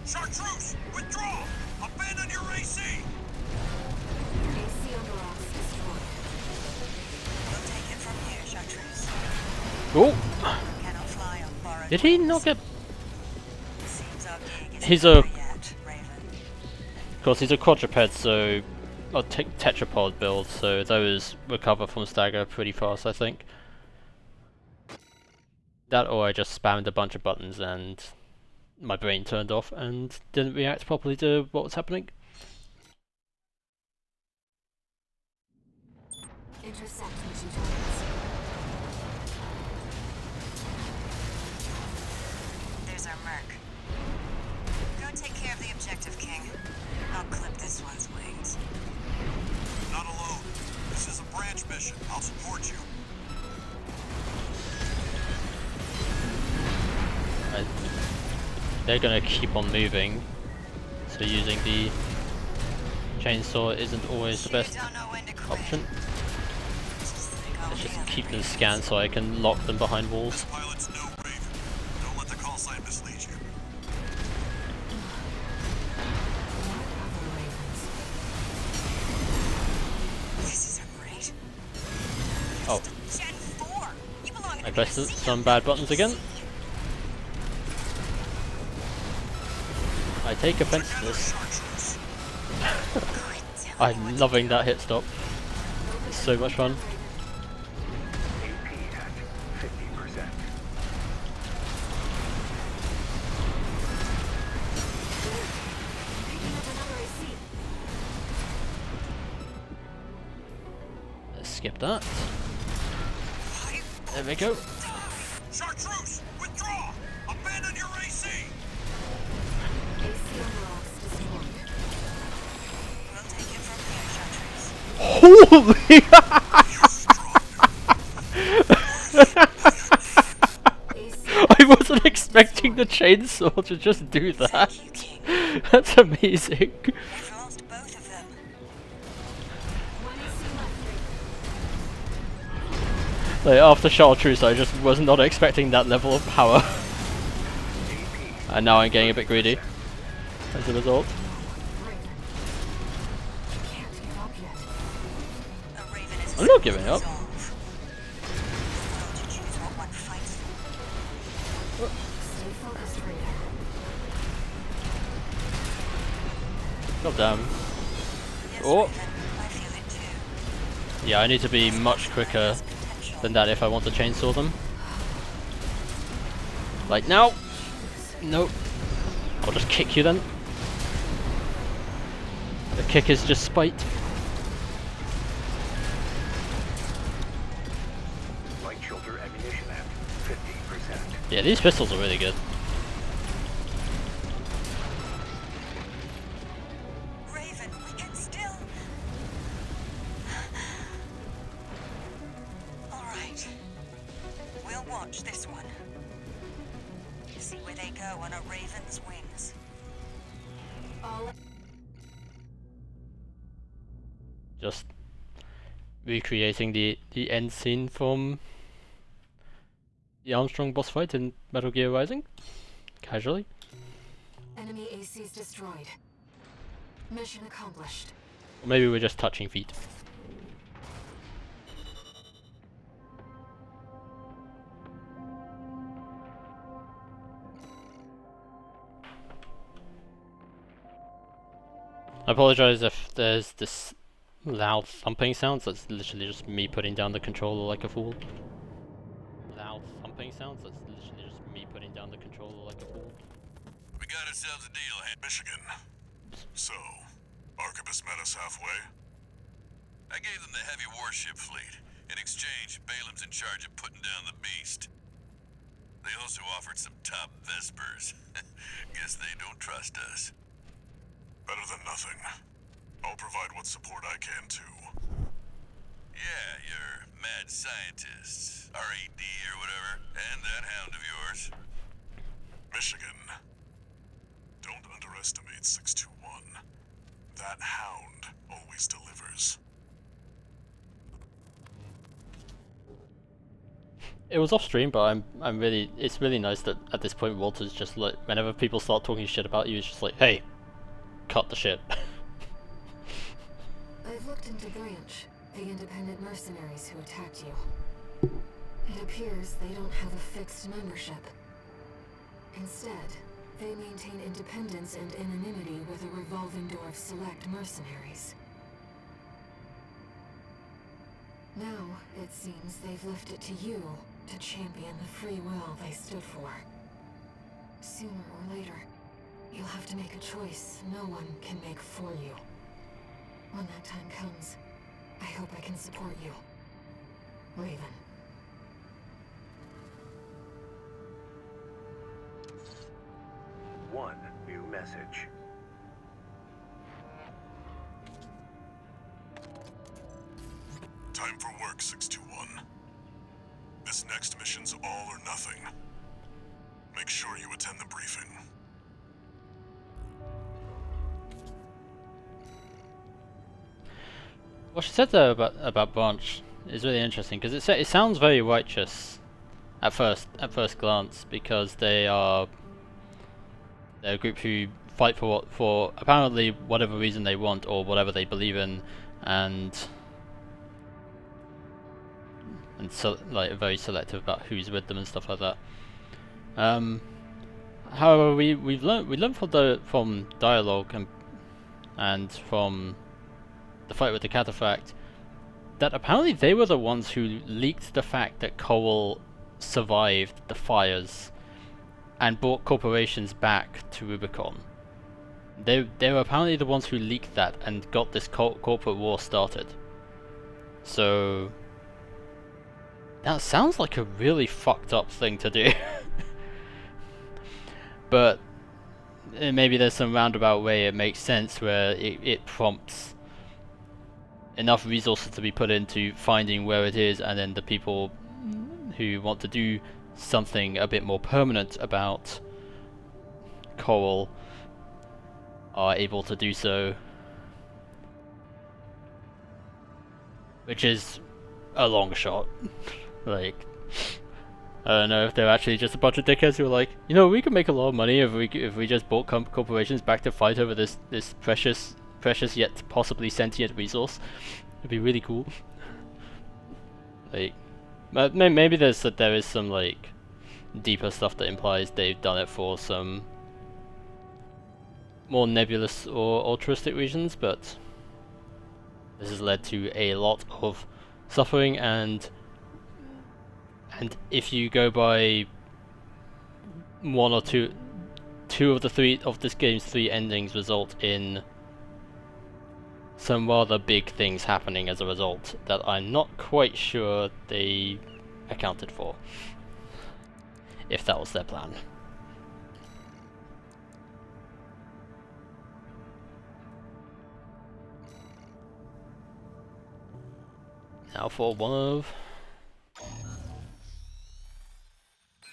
Chartreuse, withdraw! Abandon your AC! AC Umbrox destroyed. we'll take it from here, Chartreuse. Oh, Cannot fly on borrowed did he wings. not get... Seems our gig isn't He's a- over yet, Raven. Of course, he's a quadruped, so... Or tetrapod build, so those recover from stagger pretty fast, I think. That or I just spammed a bunch of buttons and my brain turned off and didn't react properly to what was happening. Intercept mission targets. There's our merc. Go take care of the objective, King. I'll I'll clip this one's wings. Not alone. This is a branch mission. I'll support you. They're gonna keep on moving, so using the chainsaw isn't always the best Don't know when to quit. option. Just like all Let's the just other keep them babies. scanned so I can lock them behind walls. This pilot's no Raven. Don't let the call sign mislead you. This isn't great. Oh, Gen 4. You belong in I a pressed museum. some bad buttons again. I take offense to this. I'm loving that hit stop. It's so much fun. AP at 50%. Let's skip that. There we go. Chartreuse, withdraw! Abandon your AC! AC unlocks destroyed. We'll take it from here, Chartreuse. Holy! I wasn't expecting the chainsaw to just do that. You king. That's amazing. We've lost both of them. Like after Chartreuse, I just was not expecting that level of power. And now I'm getting a bit greedy as a result. Can't give up yet. A Raven is a I'm not giving up. resolve. To choose what one fights for. Stay focused, Raider. God damn. Yes, Oh. Raven, I feel it too. Yeah, I need to be much quicker Potential. than that if I want to chainsaw them. Like now. Nope. I'll just kick you then. The kick is just spite. Light shoulder ammunition at 50%. Yeah, these pistols are really good. Raven, we can still. All right. We'll watch this one. See where they go on a Raven's wings. All Just recreating the end scene from the Armstrong boss fight in Metal Gear Rising. Casually. enemy ACs destroyed. Mission accomplished. Or maybe we're just touching feet. I apologize if there's this loud thumping sounds. That's literally just me putting down the controller like a fool. Loud thumping sounds. That's literally just me putting down the controller like a fool. We got ourselves a deal, Michigan. So, Arquebus met us halfway? I gave them the heavy warship fleet. In exchange, Balaam's in charge of putting down the beast. They also offered some top Vespers. Guess they don't trust us. Better than nothing. I'll provide what support I can, too. Yeah, your mad scientists, RAD or whatever, and that hound of yours. Michigan. Don't underestimate 621. That hound always delivers. It was off stream, but it's really nice that at this point Walter's just like, whenever people start talking shit about you, he's just like, hey, cut the shit. I've looked into Branch, the independent mercenaries who attacked you. It appears they don't have a fixed membership. Instead, they maintain independence and anonymity with a revolving door of select mercenaries. Now, it seems they've left it to you to champion the free will they stood for. Sooner or later, you'll have to make a choice no one can make for you. When that time comes, I hope I can support you. Raven. One new message. Time for work, 621. This next mission's all or nothing. Make sure you attend the briefing. What she said there about Branch is really interesting because it sounds very righteous at first glance, because they're a group who fight for apparently whatever reason they want or whatever they believe in, and so like very selective about who's with them and stuff like that. However, we learned from dialogue and from the fight with the Cataphract that apparently they were the ones who leaked the fact that Cole survived the fires and brought corporations back to Rubicon. They were apparently the ones who leaked that and got this corporate war started. So that sounds like a really fucked up thing to do. But maybe there's some roundabout way it makes sense where it prompts enough resources to be put into finding where it is, and then the people who want to do something a bit more permanent about Coral are able to do so, which is a long shot. Like, I don't know if they're actually just a bunch of dickheads who are like, you know, we could make a lot of money if we just bought corporations back to fight over this precious yet possibly sentient resource. It'd be really cool. Like, maybe there is some like deeper stuff that implies they've done it for some more nebulous or altruistic reasons, but this has led to a lot of suffering, and if you go by one or two of this game's three endings result in some rather big things happening as a result that I'm not quite sure they accounted for, if that was their plan. Now for one of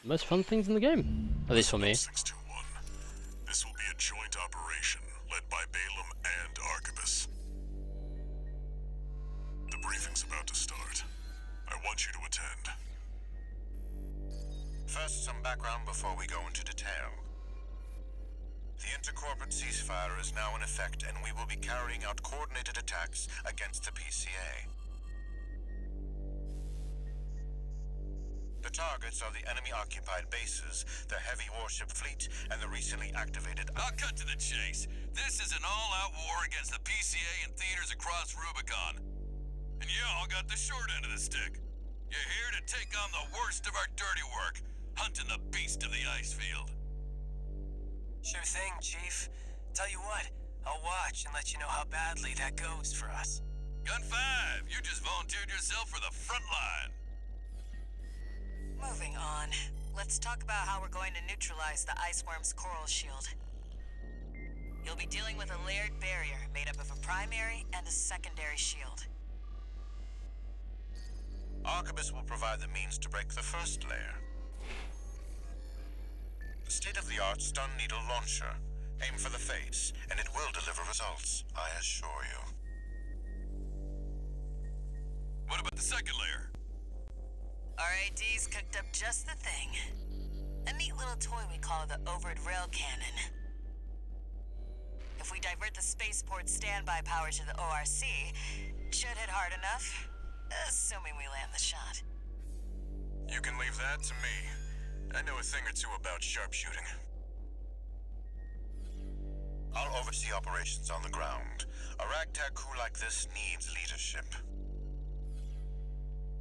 the most fun things in the game, at least for me. 621. This will be a joint operation led by Balaam and Arquebus. The briefing's about to start. I want you to attend. First, some background before we go into detail. The intercorporate ceasefire is now in effect, and we will be carrying out coordinated attacks against the PCA. The targets are the enemy-occupied bases, the heavy warship fleet, and the recently activated... I'll cut to the chase. This is an all-out war against the PCA and theaters across Rubicon. And y'all got the short end of the stick. You're here to take on the worst of our dirty work, hunting the beast of the ice field. Sure thing, Chief. Tell you what, I'll watch and let you know how badly that goes for us. Gun 5, you just volunteered yourself for the front line. Moving on. Let's talk about how we're going to neutralize the Iceworm's coral shield. You'll be dealing with a layered barrier made up of a primary and a secondary shield. Arquebus will provide the means to break the first layer. The state-of-the-art stun needle launcher. Aim for the face, and it will deliver results, I assure you. What about the second layer? RAD's cooked up just the thing. A neat little toy we call the Overed Rail Cannon. If we divert the spaceport standby power to the ORC, should hit hard enough, assuming we land the shot. You can leave that to me. I know a thing or two about sharpshooting. I'll oversee operations on the ground. A ragtag crew like this needs leadership.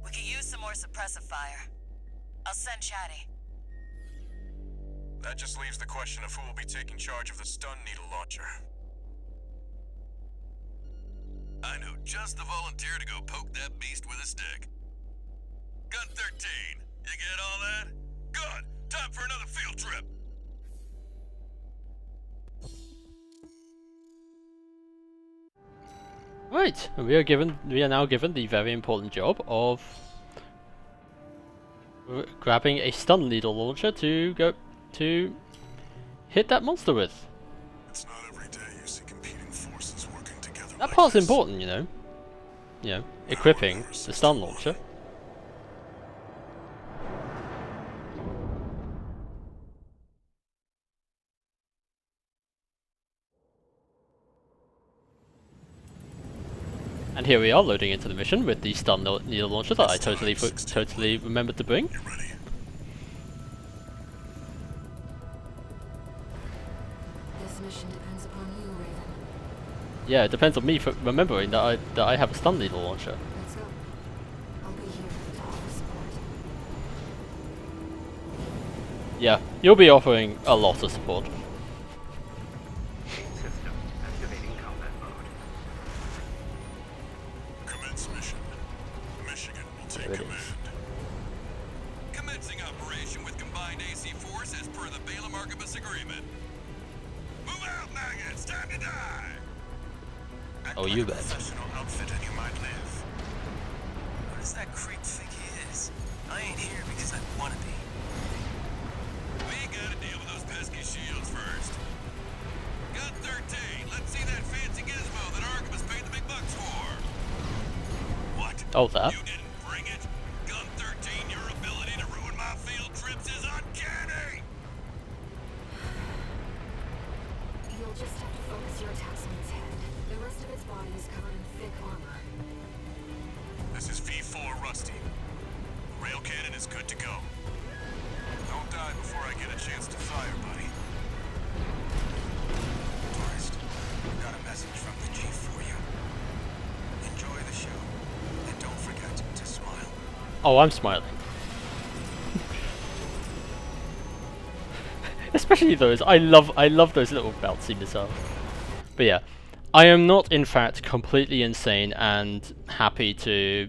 We could use some more suppressive fire. I'll send Chatty. That just leaves the question of who will be taking charge of the stun needle launcher. I know just the volunteer to go poke that beast with a stick. Gun 13, you get all that? Good! Time for another field trip! Right, and we are now given the very important job of grabbing a stun needle launcher to hit that monster with. It's not every day you see competing forces working together. That like part's this. important, you know. You know, equipping the stun launcher. And here we are loading into the mission with the stun needle launcher that I totally remembered to bring. You ready? This mission depends upon you, Raven. Yeah, it depends on me for remembering that I have a stun needle launcher. Let's go. I'll be here to offer support. Yeah, you'll be offering a lot of support. Main system activating combat mode. Commence mission. Michigan will take There it command. is. Commencing operation with combined AC force as per the Balaam Archibus agreement. Move out, maggots! Time to die! Act Oh, like you a bet. professional outfit and you might live. What does that creep think he is? I ain't here because I want to be. We gotta deal with those pesky shields first. Gun 13, let's see that fancy gizmo that Archibus paid the big bucks for. What? Oh, that. You didn't bring it? Gun 13, your ability to ruin my field trips is uncanny! You'll just have to focus your attacks on its head. The rest of its body is covered in thick armor. This is V4 Rusty. Rail cannon is good to go. Don't die before I get a chance to fire, buddy. Tourist, got a message from the chief for you. Enjoy the show, and don't forget to smile. Oh, I'm smiling. Especially those. I love those little bouncy missiles. But yeah, I am not in fact completely insane and happy to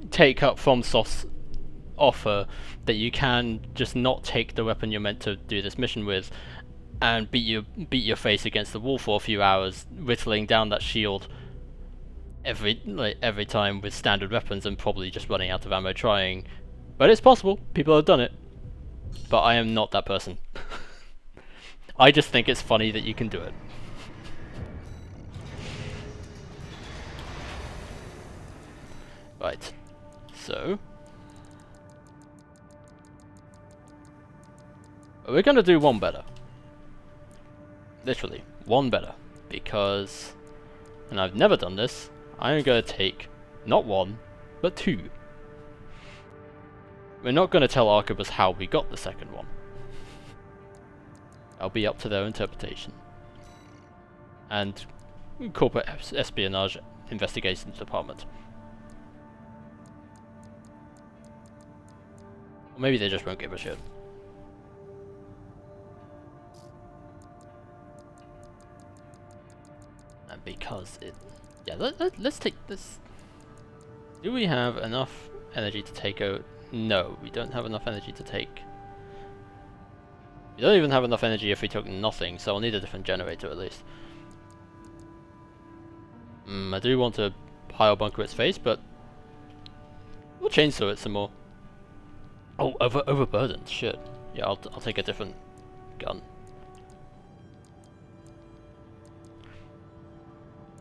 take up FromSoft's offer that you can just not take the weapon you're meant to do this mission with and beat your face against the wall for a few hours, whittling down that shield every time with standard weapons and probably just running out of ammo trying. But it's possible. People have done it. But I am not that person. I just think it's funny that you can do it. Right. So we're gonna do one better. Literally, one better. Because, and I've never done this, I'm gonna take not one, but two. We're not going to tell Archibus how we got the second one. That'll be up to their interpretation. And corporate espionage investigations department. Or maybe they just won't give a shit. And because it... Yeah, let's take this... Do we have enough energy to take out... No, we don't have enough energy to take. We don't even have enough energy if we took nothing, so I'll need a different generator at least. I do want to pile bunker its face, but we'll chainsaw it some more. Oh, overburdened, shit. Yeah, I'll take a different gun.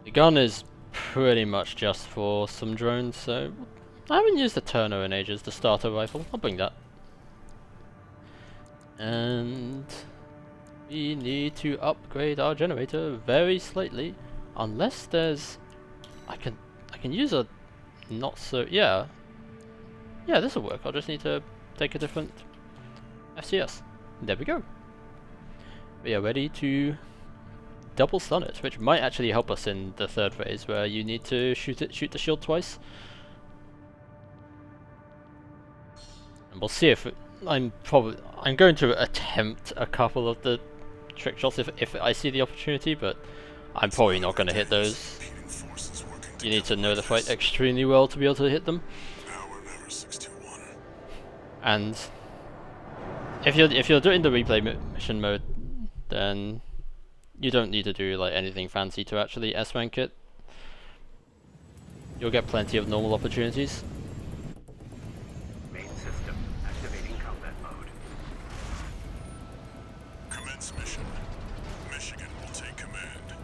The gun is pretty much just for some drones, so I haven't used the Turner in ages, the starter rifle. I'll bring that. And we need to upgrade our generator very slightly, unless there's... I can use a not so... Yeah, this will work. I'll just need to take a different FCS. There we go. We are ready to double stun it, which might actually help us in the third phase, where you need to shoot the shield twice. And we'll see if I'm going to attempt a couple of the trick shots if I see the opportunity, but I'm probably not going to hit those. Competing forces working You need to together know the like fight this. extremely well to be able to hit them. Now or never, 621. And if you're doing the replay mission mode, then you don't need to do like anything fancy to actually S-rank it. you'll get plenty of normal opportunities. Main system activating combat mode. Commence mission. Michigan will take command.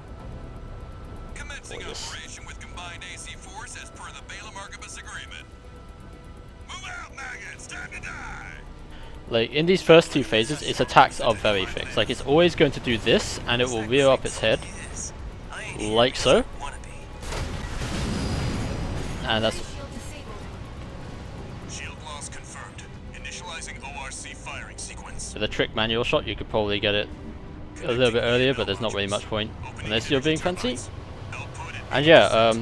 Commencing Oh, yes. operation with combined AC force as per the Balaam Archibus agreement. Move out, maggots! Time to die! Like, in these first two phases, its attacks are very fixed. Like, it's always going to do this, and it will rear up its head, like so. And that's... Shield disabled. Shield loss confirmed. Initializing ORC firing sequence. With a trick manual shot, you could probably get it a little bit earlier, but there's not really much point, unless you're being fancy. Output at And yeah,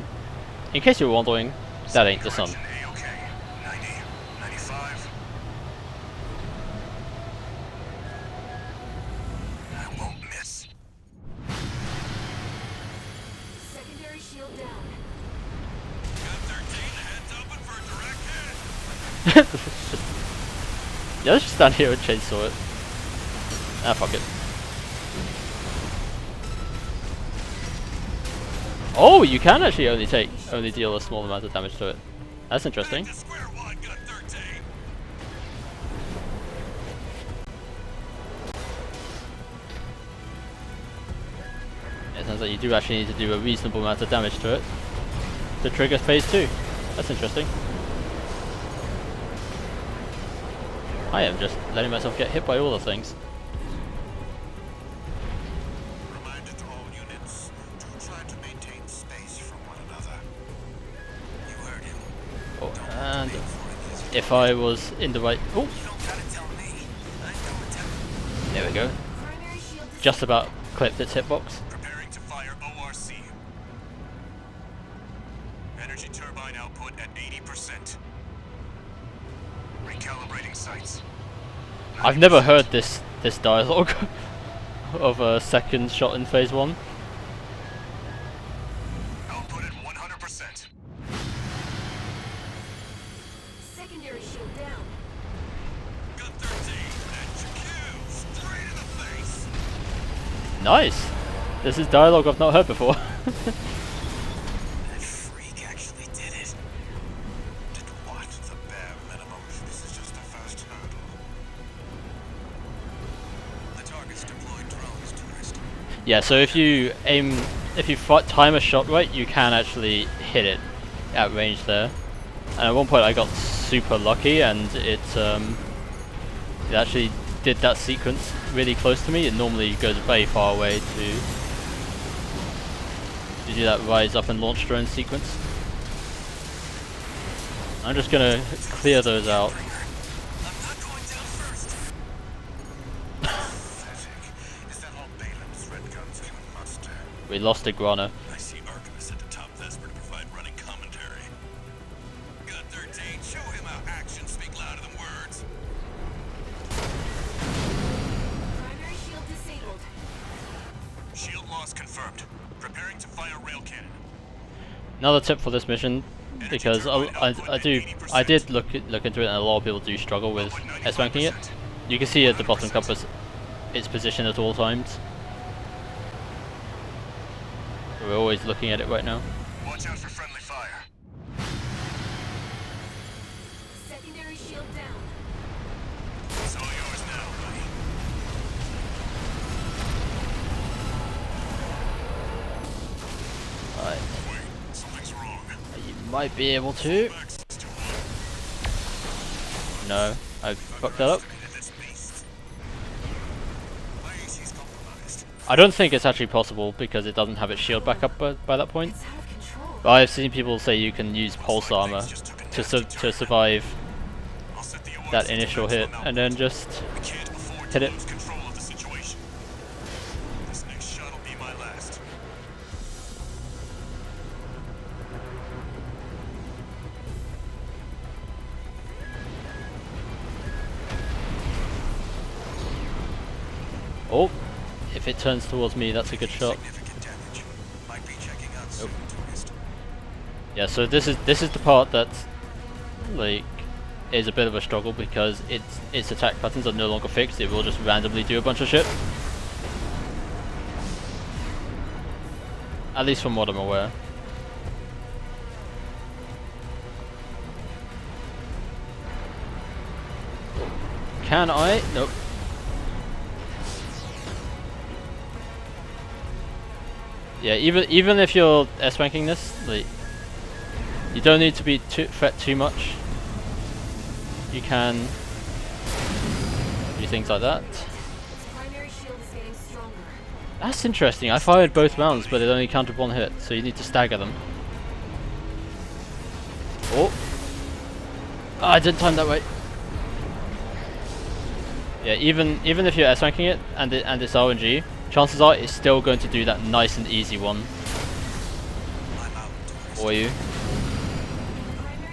in case you're wondering, that ain't the sun. A-OK. 90, 95. I won't miss. Secondary shield down. Gun 13, heads open for a direct hit! Yeah, let's just stand here and chainsaw it. Ah, fuck it. Oh, you can actually only deal a small amount of damage to it. That's interesting. Back to square one, gun 13! It sounds like you do actually need to do a reasonable amount of damage to it to trigger phase 2. That's interesting. I am just letting myself get hit by all the things. Reminder to all units to try to maintain space from one another. You heard him. Oh, and if I was in the right... Oh, You don't gotta tell me. I know what to... there we go. Primary shield Just about clipped its hitbox. Preparing to fire ORC. Energy turbine output at 80%. Recalibrating sights. I've never heard this dialogue of a second shot in phase 1. Output at 100%. secondary shield down. Gun 13, that's your cue! Straight in the face! Nice! This is dialogue I've not heard before. That freak actually did it. Did what? The bare minimum. This is just the first hurdle. The target's deployed drones, tourist. Yeah, so if you time a shot right, you can actually hit it at range there. And at one point I got super lucky and it actually did that sequence really close to me. It normally goes very far away to do that rise up and launch drone sequence. I'm just gonna clear those out. I'm not going down first. Pathetic. Is that all Balaam's red guns can muster? We lost Iguana. I see Archibus at the top Vesper to provide running commentary. Gun 13, show him how actions speak louder than words. Primary shield disabled. Shield loss confirmed. Preparing to fire rail cannon. Another tip for this mission, because I did look into it, and a lot of people do struggle with S-ranking it. You can see at the bottom compass its position at all times. We're always looking at it right now. Watch out for friendly fire. Secondary shield down. It's all yours now, buddy. Alright, Wait, something's wrong. you might be able to. Access to No, I fucked that up. Look at this beast. My AC's compromised. I don't think it's actually possible because it doesn't have its shield back up by that point. It's out of control. But I've seen people say you can use pulse armor to survive I'll set the ORC that initial hit and then just We can't afford hit to it. lose control of the situation. This next shot will be my last. Oh, if it turns towards me, that's a good shot. Significant damage. Might be checking out soon, tourist. Yeah, so this is the part that like is a bit of a struggle because its attack patterns are no longer fixed. It will just randomly do a bunch of shit. At least from what I'm aware. Can I? Nope. Yeah, even if you're S-ranking this, like, you don't need to be threat too much. You can do things like that. Its primary shield is getting stronger. That's interesting. I fired both rounds, but it only counted one hit, so you need to stagger them. Oh! Ah, I didn't time that right. Yeah, even if you're S-ranking it and it's RNG, chances are it's still going to do that nice and easy one for you,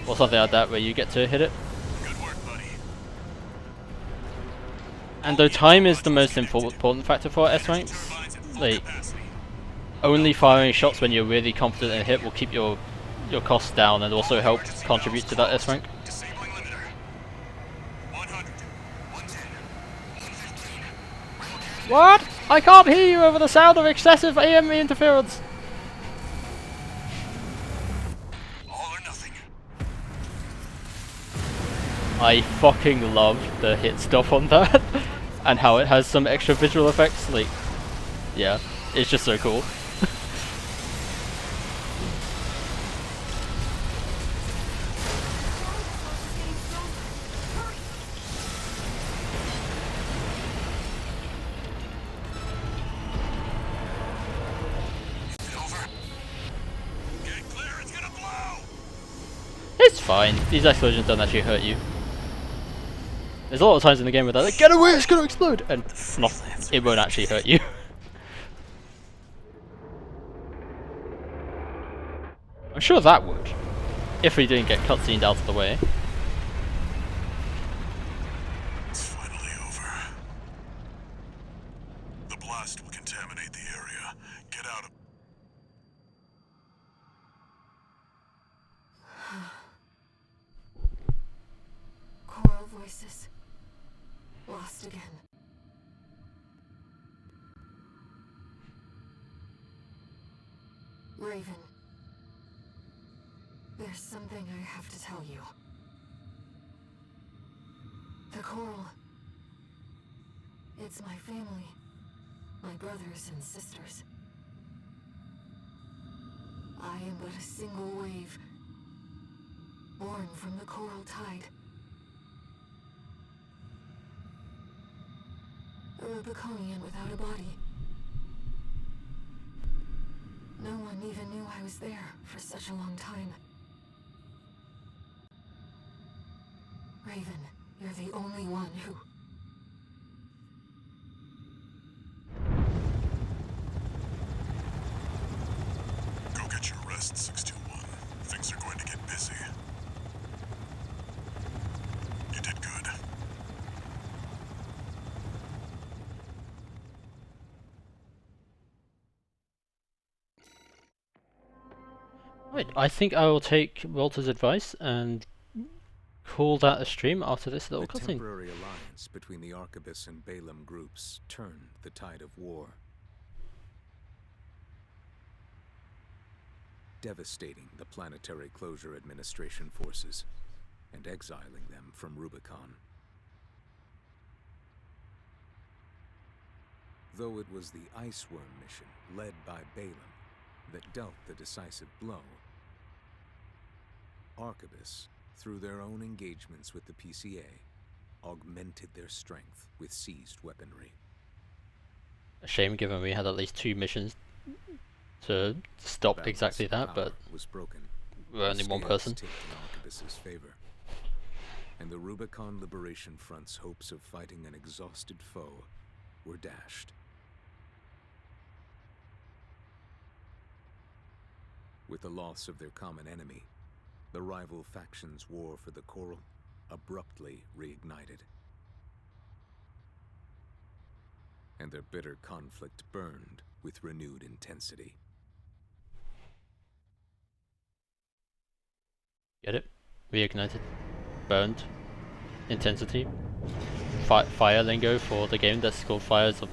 or something like that where you get to hit it. Good work, buddy. And though time is the most important factor for S ranks, like only firing shots when you're really confident in a hit will keep your costs down and also help contribute to that S rank. Disabling limiter. 100. 110. 115. What? I can't hear you over the sound of excessive AME interference. All or nothing. I fucking love the hit stuff on that and how it has some extra visual effects. Like, yeah, it's just so cool. Get clear, it's gonna blow! It's fine. These explosions don't actually hurt you. There's a lot of times in the game where they're like, get away, it's gonna explode! And not, it won't actually hurt you. I'm sure that would, if we didn't get cutscened out of the way. It's finally over. The blast will contaminate the area. Get out of... Choral voices. Lost again. Raven. There's something I have to tell you. The Coral. It's my family. My brothers and sisters. I am but a single wave. Born from the Coral Tide. A Rubiconian without a body. No one even knew I was there for such a long time. Raven, you're the only one who... Go get your rest, 621. Things are going to get busy. You did good. Right, I think I will take Walter's advice and call that a stream after this little The cutscene. temporary alliance between the Arquebus and Balaam groups turned the tide of war, devastating the Planetary Closure Administration forces and exiling them from Rubicon. Though it was the Iceworm mission led by Balaam that dealt the decisive blow, Arquebus, through their own engagements with the PCA, augmented their strength with seized weaponry. A shame given we had at least 2 missions to stop Balance exactly of that, power but was broken. we're only one Scales person. tipped in Arquebus's favor, and the Rubicon Liberation Front's hopes of fighting an exhausted foe were dashed. With the loss of their common enemy, the rival factions' war for the Coral abruptly reignited. And their bitter conflict burned with renewed intensity. Get it? Reignited. Burned. Intensity. Fire lingo for the game that's called Fires of...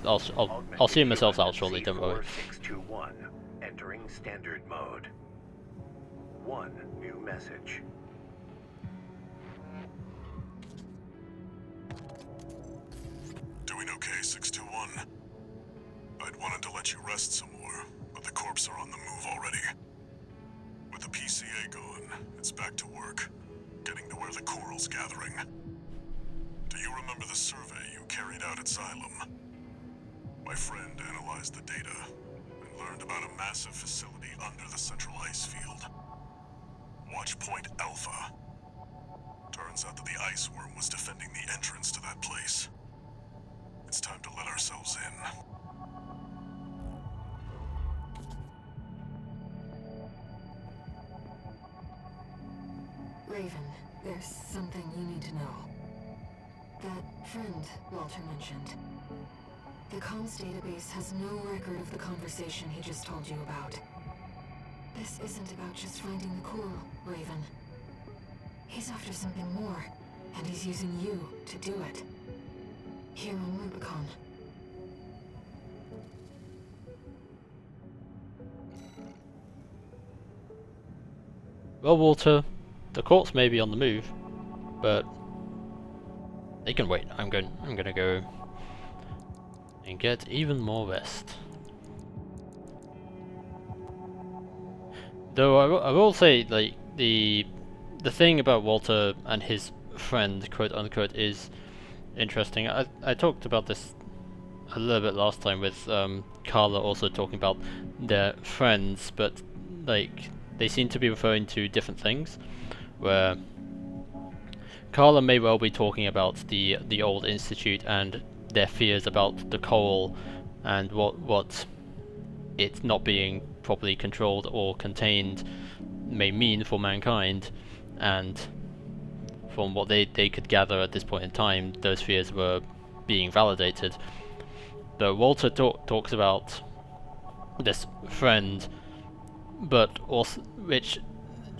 I'll see myself out shortly, don't worry. 621, entering standard mode. 1 new message. 621. I'd wanted to let you rest some more, but the corps are on the move already. With the PCA gone, it's back to work, getting to where the coral's gathering. Do you remember the survey you carried out at Xylem? My friend analyzed the data and learned about a massive facility under the central ice field. Watch Point Alpha. Turns out that the ice worm was defending the entrance to that place. It's time to let ourselves in. Raven, there's something you need to know. That friend Walter mentioned. The comms database has no record of the conversation he just told you about. This isn't about just finding the coral, Raven. He's after something more, and he's using you to do it. Here on Rubicon. Well, Walter, the courts may be on the move, but they can wait. I'm gonna go and get even more rest. Though I will say, like, the thing about Walter and his friend, quote unquote, is interesting. I talked about this a little bit last time with Carla also talking about their friends, but like they seem to be referring to different things. Where Carla may well be talking about the old institute and their fears about the coral and what it not being properly controlled or contained may mean for mankind, and from what they could gather at this point in time, those fears were being validated. But Walter talks about this friend, but also, which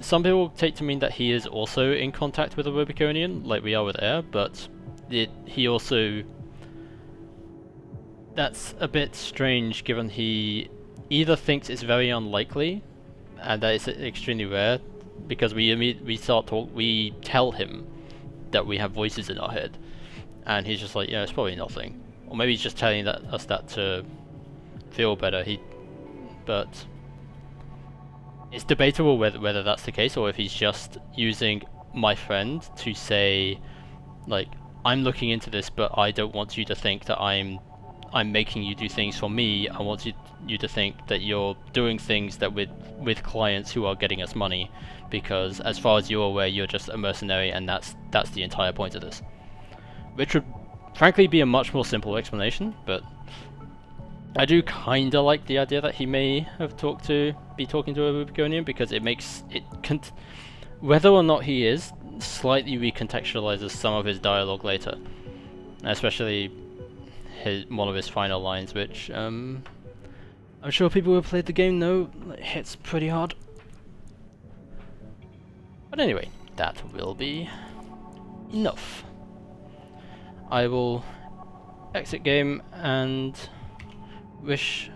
some people take to mean that he is also in contact with a Rubiconian, like we are with Air, but he also... That's a bit strange, given he either thinks it's very unlikely, and that it's extremely rare, because we tell him that we have voices in our head, and he's just like, yeah, it's probably nothing. Or maybe he's just telling us that to feel better. But it's debatable whether that's the case, or if he's just using my friend to say, like, I'm looking into this, but I don't want you to think that I'm making you do things for me. I want you to think that you're doing things that with clients who are getting us money, because as far as you're aware, you're just a mercenary, and that's the entire point of this. Which would frankly be a much more simple explanation, but I do kinda like the idea that he may have be talking to a Rubiconian, because it makes it whether or not he is, slightly recontextualizes some of his dialogue later, especially one of his final lines, which I'm sure people who have played the game know hits pretty hard. But anyway, that will be enough. I will exit game and wish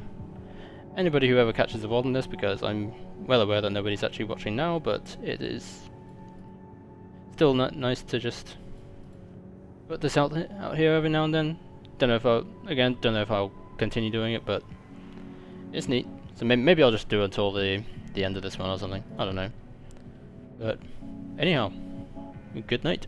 anybody who ever catches the VOD on this, because I'm well aware that nobody's actually watching now, but it is still nice to just put this out here every now and then. Don't know if I'll continue doing it, but it's neat. So maybe I'll just do it until the end of this one or something. I don't know. But anyhow, good night.